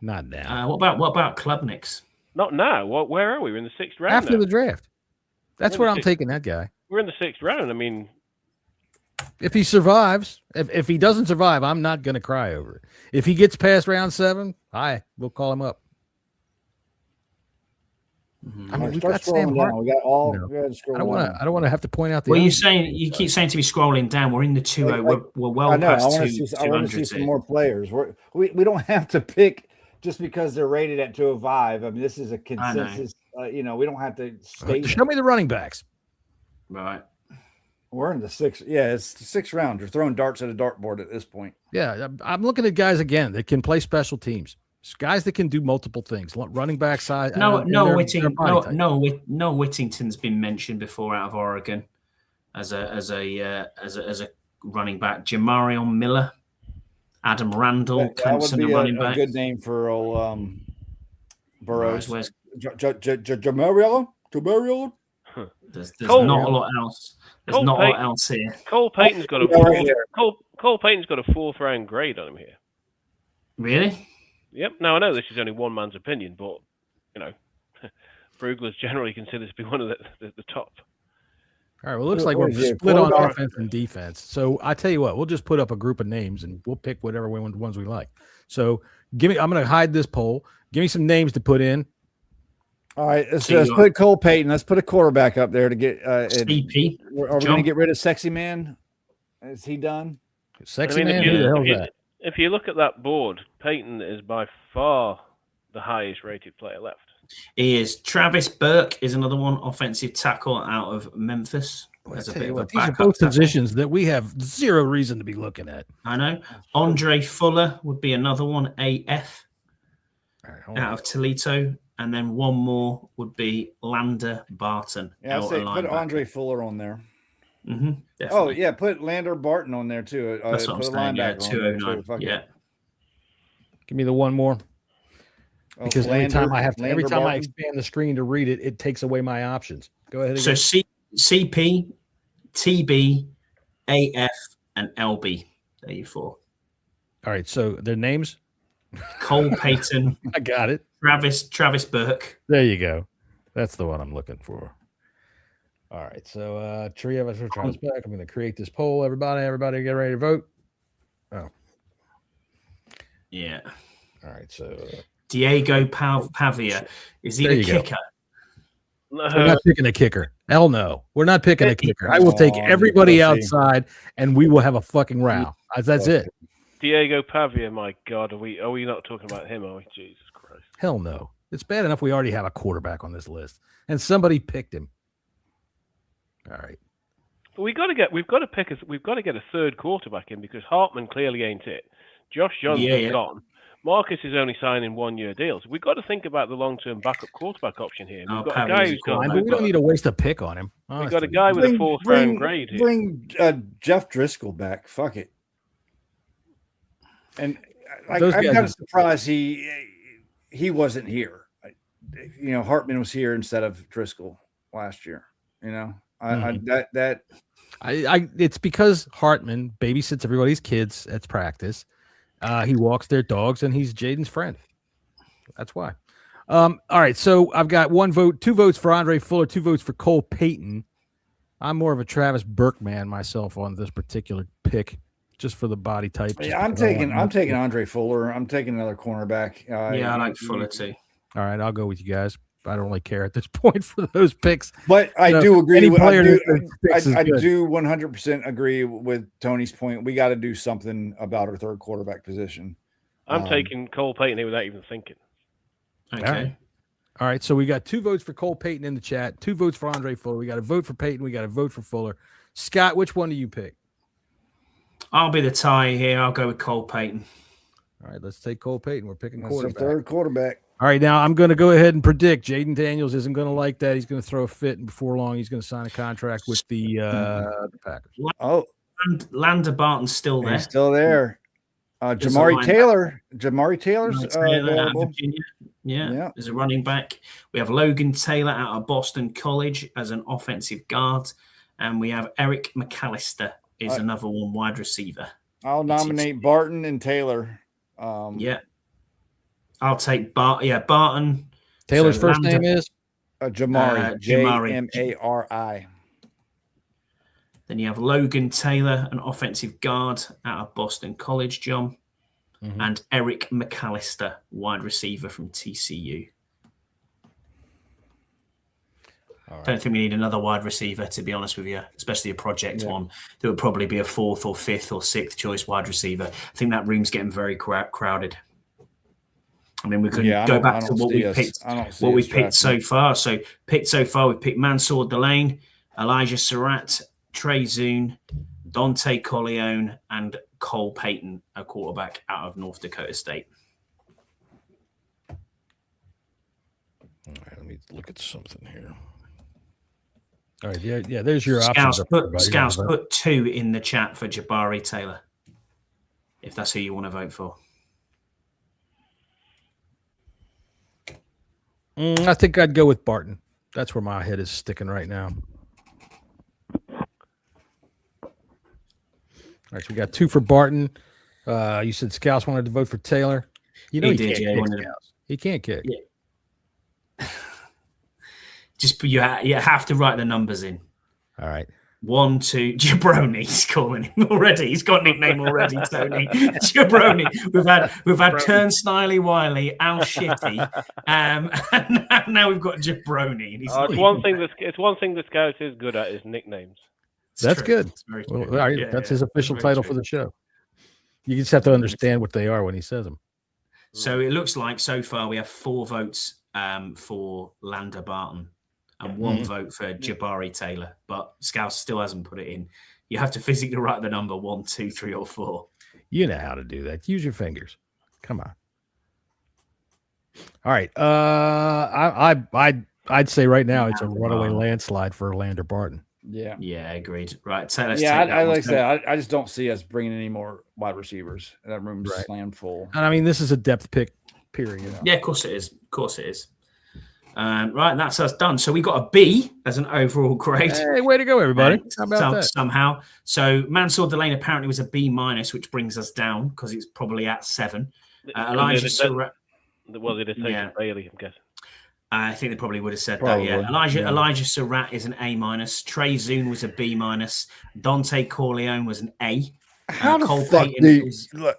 C: Not now.
D: What about Klubnik's?
F: Not now. Where are we? We're in the 6th round
C: After
F: now.
C: the draft. That's where I'm taking that guy.
F: We're in the 6th round. I mean,
C: if he survives, if he doesn't survive, I'm not going to cry over it. If he gets past round 7, we'll call him up.
E: Mm-hmm.
C: I mean, we got Sam Hart.
E: We got all.
C: You know,
E: we got to scroll
C: I don't want to have to point out the.
D: Well, you keep saying to me scrolling down. We're in the 2-0. We're well past 200.
E: I want to see some more players. We don't have to pick just because they're rated at 205. I mean, this is a consensus. We don't have to stay.
C: Show me the running backs.
D: Right.
E: We're in the 6th. Yeah, it's the 6th round. You're throwing darts at a dartboard at this point.
C: Yeah, I'm looking at guys again that can play special teams. It's guys that can do multiple things. Running back side.
D: Whittington's been mentioned before out of Oregon as a running back. Jamarion Miller, Adam Randall, Clemson,
E: a
D: running back.
E: A good name for Burrows.
D: Where's
E: Jamarion?
D: There's not a lot else. There's not a lot else here.
F: Cole Payton's got a Cole Payton's got a 4th round grade on him here.
D: Really?
F: Yep. Now I know this is only one man's opinion, but Brugler's generally considered to be one of the top.
C: All right. Well, it looks like we're split on offense and defense. So I tell you what, we'll just put up a group of names and we'll pick whatever ones we like. So I'm going to hide this poll. Give me some names to put in.
E: All right, let's put Cole Payton. Let's put a quarterback up there to get
D: CP.
E: Are we going to get rid of Sexy Man? Is he done?
C: Sexy Man? Who the hell is that?
F: If you look at that board, Payton is by far the highest rated player left.
D: He is. Travis Burke is another one, offensive tackle out of Memphis.
C: These are both positions that we have zero reason to be looking at.
D: I know. Andre Fuller would be another one, AF, out of Toledo. And then one more would be Lander Barton.
E: Yeah, I'd say put Andre Fuller on there.
D: Mm-hmm,
E: oh, yeah, put Lander Barton on there, too.
D: That's what I'm saying, yeah, 209. Yeah.
C: Give me the one more. Because every time I expand the screen to read it, it takes away my options. Go ahead again.
D: So CP, TB, AF, and LB. There you four.
C: All right, so their names?
D: Cole Payton.
C: I got it.
D: Travis Burke.
C: There you go. That's the one I'm looking for. All right, so three of us are Travis Burke. I'm going to create this poll. Everybody get ready to vote. Oh.
D: Yeah.
C: All right, so
D: Diego Pavia. Is he the kicker?
C: We're not picking a kicker. Hell no. We're not picking a kicker. I will take everybody outside and we will have a fucking row. That's it.
F: Diego Pavia, my God, are we not talking about him, are we? Jesus Christ.
C: Hell no. It's bad enough we already have a quarterback on this list. And somebody picked him. All right.
F: But we've got to get a third quarterback in because Hartman clearly ain't it. Josh Johnson's gone. Marcus is only signing 1-year deals. We've got to think about the long-term backup quarterback option here. We've got a guy who's got.
C: But we don't need to waste a pick on him. Honestly.
F: We've got a guy with a 4th round grade here.
E: Bring Jeff Driscoll back. Fuck it. And I'm kind of surprised he wasn't here. Hartman was here instead of Driscoll last year.
C: It's because Hartman babysits everybody's kids at practice. He walks their dogs, and he's Jaden's friend. That's why. All right, so I've got 2 votes for Andre Fuller, 2 votes for Cole Payton. I'm more of a Travis Burke man myself on this particular pick, just for the body type.
E: Yeah, I'm taking Andre Fuller. I'm taking another cornerback.
D: I like Fuller too.
C: All right, I'll go with you guys. I don't really care at this point for those picks.
E: But I
C: You know,
E: do agree.
C: any
E: With,
C: player
E: I do,
C: that picks is
E: I
C: good.
E: do 100% agree with Tony's point. We got to do something about our third quarterback position.
F: I'm taking Cole Payton here without even thinking.
D: Okay.
C: All right. So we got 2 votes for Cole Payton in the chat, 2 votes for Andre Fuller. We got a vote for Payton. We got a vote for Fuller. Scott, which one do you pick?
D: I'll be the tie here. I'll go with Cole Payton.
C: All right. Let's take Cole Payton. We're picking
E: That's our
C: quarterback.
E: third quarterback.
C: All right, now I'm going to go ahead and predict Jaden Daniels isn't going to like that. He's going to throw a fit, and before long, he's going to sign a contract with the Packers.
E: Oh,
D: Lander Barton's still there.
E: he's still there. Jamari Taylor's available.
D: Virginia.
E: Yeah.
D: As a running back. We have Logan Taylor out of Boston College as an offensive guard, and we have Eric McAllister is another one wide receiver.
E: I'll nominate Barton and Taylor.
D: I'll take Barton.
C: Taylor's first name is
E: Jamari.
D: Jamari.
E: Jamari.
D: Then you have Logan Taylor, an offensive guard out of Boston College, John. And Eric McAllister, wide receiver from TCU. I don't think we need another wide receiver, to be honest with you, especially a project one. There would probably be a 4th or 5th or 6th choice wide receiver. I think that room's getting very crowded. I mean, we could go back to what we picked. What we picked so far. So we've picked Mansour Delane, Elijah Surratt, Trey Zune, Dante Corleone, and Cole Payton, a quarterback out of North Dakota State.
C: All right, let me look at something here. All right, yeah. There's your options.
D: Scouts, put 2 in the chat for Jabari Taylor, if that's who you want to vote for.
C: I think I'd go with Barton. That's where my head is sticking right now. All right, so we got 2 for Barton. You said Scouts wanted to vote for Taylor. You know he did. He can't kick.
D: Yeah. Just you have to write the numbers in.
C: All right.
D: 1, 2. Jabroni's calling him already. He's got a nickname already, Tony. Jabroni. We've had Turnstile Wiley, Al Shitty, and now we've got Jabroni. And
F: it's one thing the Scouts is good at is nicknames.
C: That's good. That's his official title for the show. You just have to understand what they are when he says them.
D: So it looks like so far we have 4 votes for Lander Barton and 1 vote for Jabari Taylor, but Scouse still hasn't put it in. You have to physically write the number 1, 2, 3, or 4.
C: You know how to do that. Use your fingers. Come on. All right. I'd say right now it's a runaway landslide for Lander Barton.
E: Yeah.
D: Yeah, agreed. Right. So let's
E: I like that. I just don't see us bringing any more wide receivers. That room's slammed full.
C: And I mean, this is a depth pick, period.
D: Yeah, of course it is. Of course it is. Right, that's us done. So we got a B as an overall grade.
C: Hey, way to go, everybody! How about that?
D: Somehow. So Mansour Delane apparently was a B-, which brings us down because it's probably at 7. Elijah Surratt.
F: Well, they just taken Bailey, I'm guessing.
D: I think they probably would have said that. Yeah, Elijah Surratt is an A-. Trey Zune was a B-. Dante Corleone was an A.
E: How the
D: Cole
E: fuck
D: Payton
E: do you, look,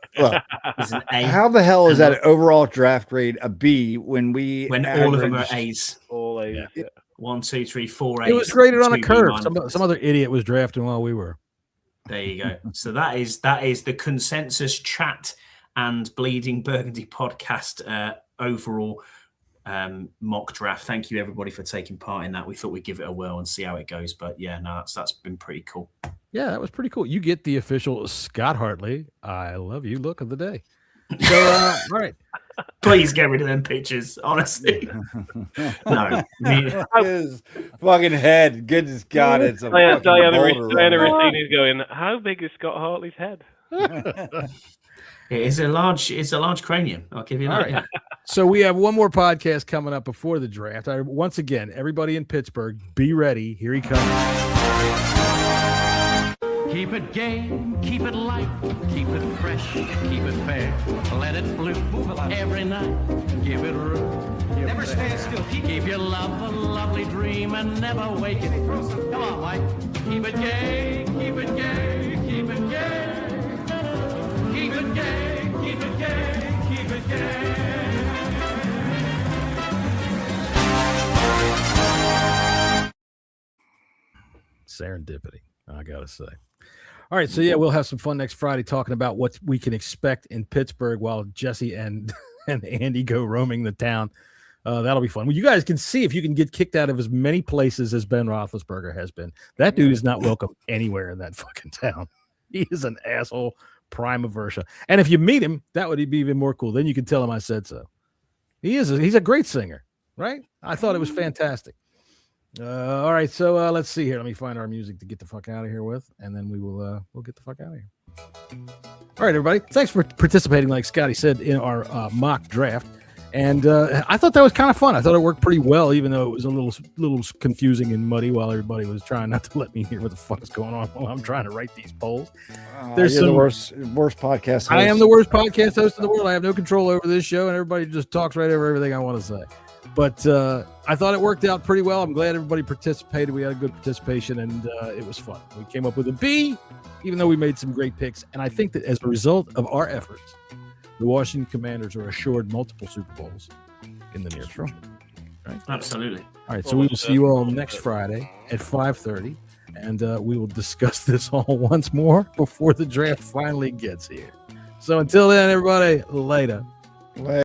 D: is an A.
E: How the hell is that an overall draft grade a B when
D: all of them are A's?
F: All A's.
D: Yeah. 1, 2, 3, 4 A's.
C: It was graded on a curve. Some other idiot was drafting while we were.
D: There you go. So that is the consensus chat and Bleeding Burgundy podcast overall mock draft. Thank you everybody for taking part in that. We thought we'd give it a whirl and see how it goes, but yeah, no, that's been pretty cool.
C: Yeah, that was pretty cool. You get the official Scott Hartley I love you look of the day. So all right,
D: please get rid of them pictures, honestly. No,
E: his fucking head, goodness God, it's a
F: Diana Rossini's going, how big is Scott Hartley's head?
D: It is a large cranium. I'll give you that.
C: Right. So we have one more podcast coming up before the draft. Once again, everybody in Pittsburgh, be ready. Here he comes.
G: Keep it gay, keep it light, keep it fresh, keep it fair. Let it bloom every night. Give it room. Never stand still. Keep your love a lovely dream and never wake it. Come on, Mike. Keep it gay, keep it gay, keep it gay. Keep it gay, keep it gay, keep it gay.
C: Serendipity, I gotta say. All right, so yeah, we'll have some fun next Friday talking about what we can expect in Pittsburgh while Jesse and Andy go roaming the town. That'll be fun. Well, you guys can see if you can get kicked out of as many places as Ben Roethlisberger has been. That dude is not welcome anywhere in that fucking town. He is an asshole prima versa. And if you meet him, that would be even more cool. Then you can tell him I said so. He's a great singer, right? I thought it was fantastic. All right, so let's see here. Let me find our music to get the fuck out of here with, and then we'll get the fuck out of here. All right, everybody. Thanks for participating, like Scotty said, in our mock draft. And I thought that was kind of fun. I thought it worked pretty well, even though it was a little confusing and muddy while everybody was trying not to let me hear what the fuck is going on while I'm trying to write these polls.
E: There's the worst podcast host.
C: I am the worst podcast host in the world. I have no control over this show, and everybody just talks right over everything I want to say. But I thought it worked out pretty well. I'm glad everybody participated. We had a good participation, and it was fun. We came up with a B, even though we made some great picks. And I think that as a result of our efforts, the Washington Commanders are assured multiple Super Bowls in the near future. Right?
D: Absolutely.
C: All right, so we will see you all next Friday at 5:30, and we will discuss this all once more before the draft finally gets here. So until then, everybody, later.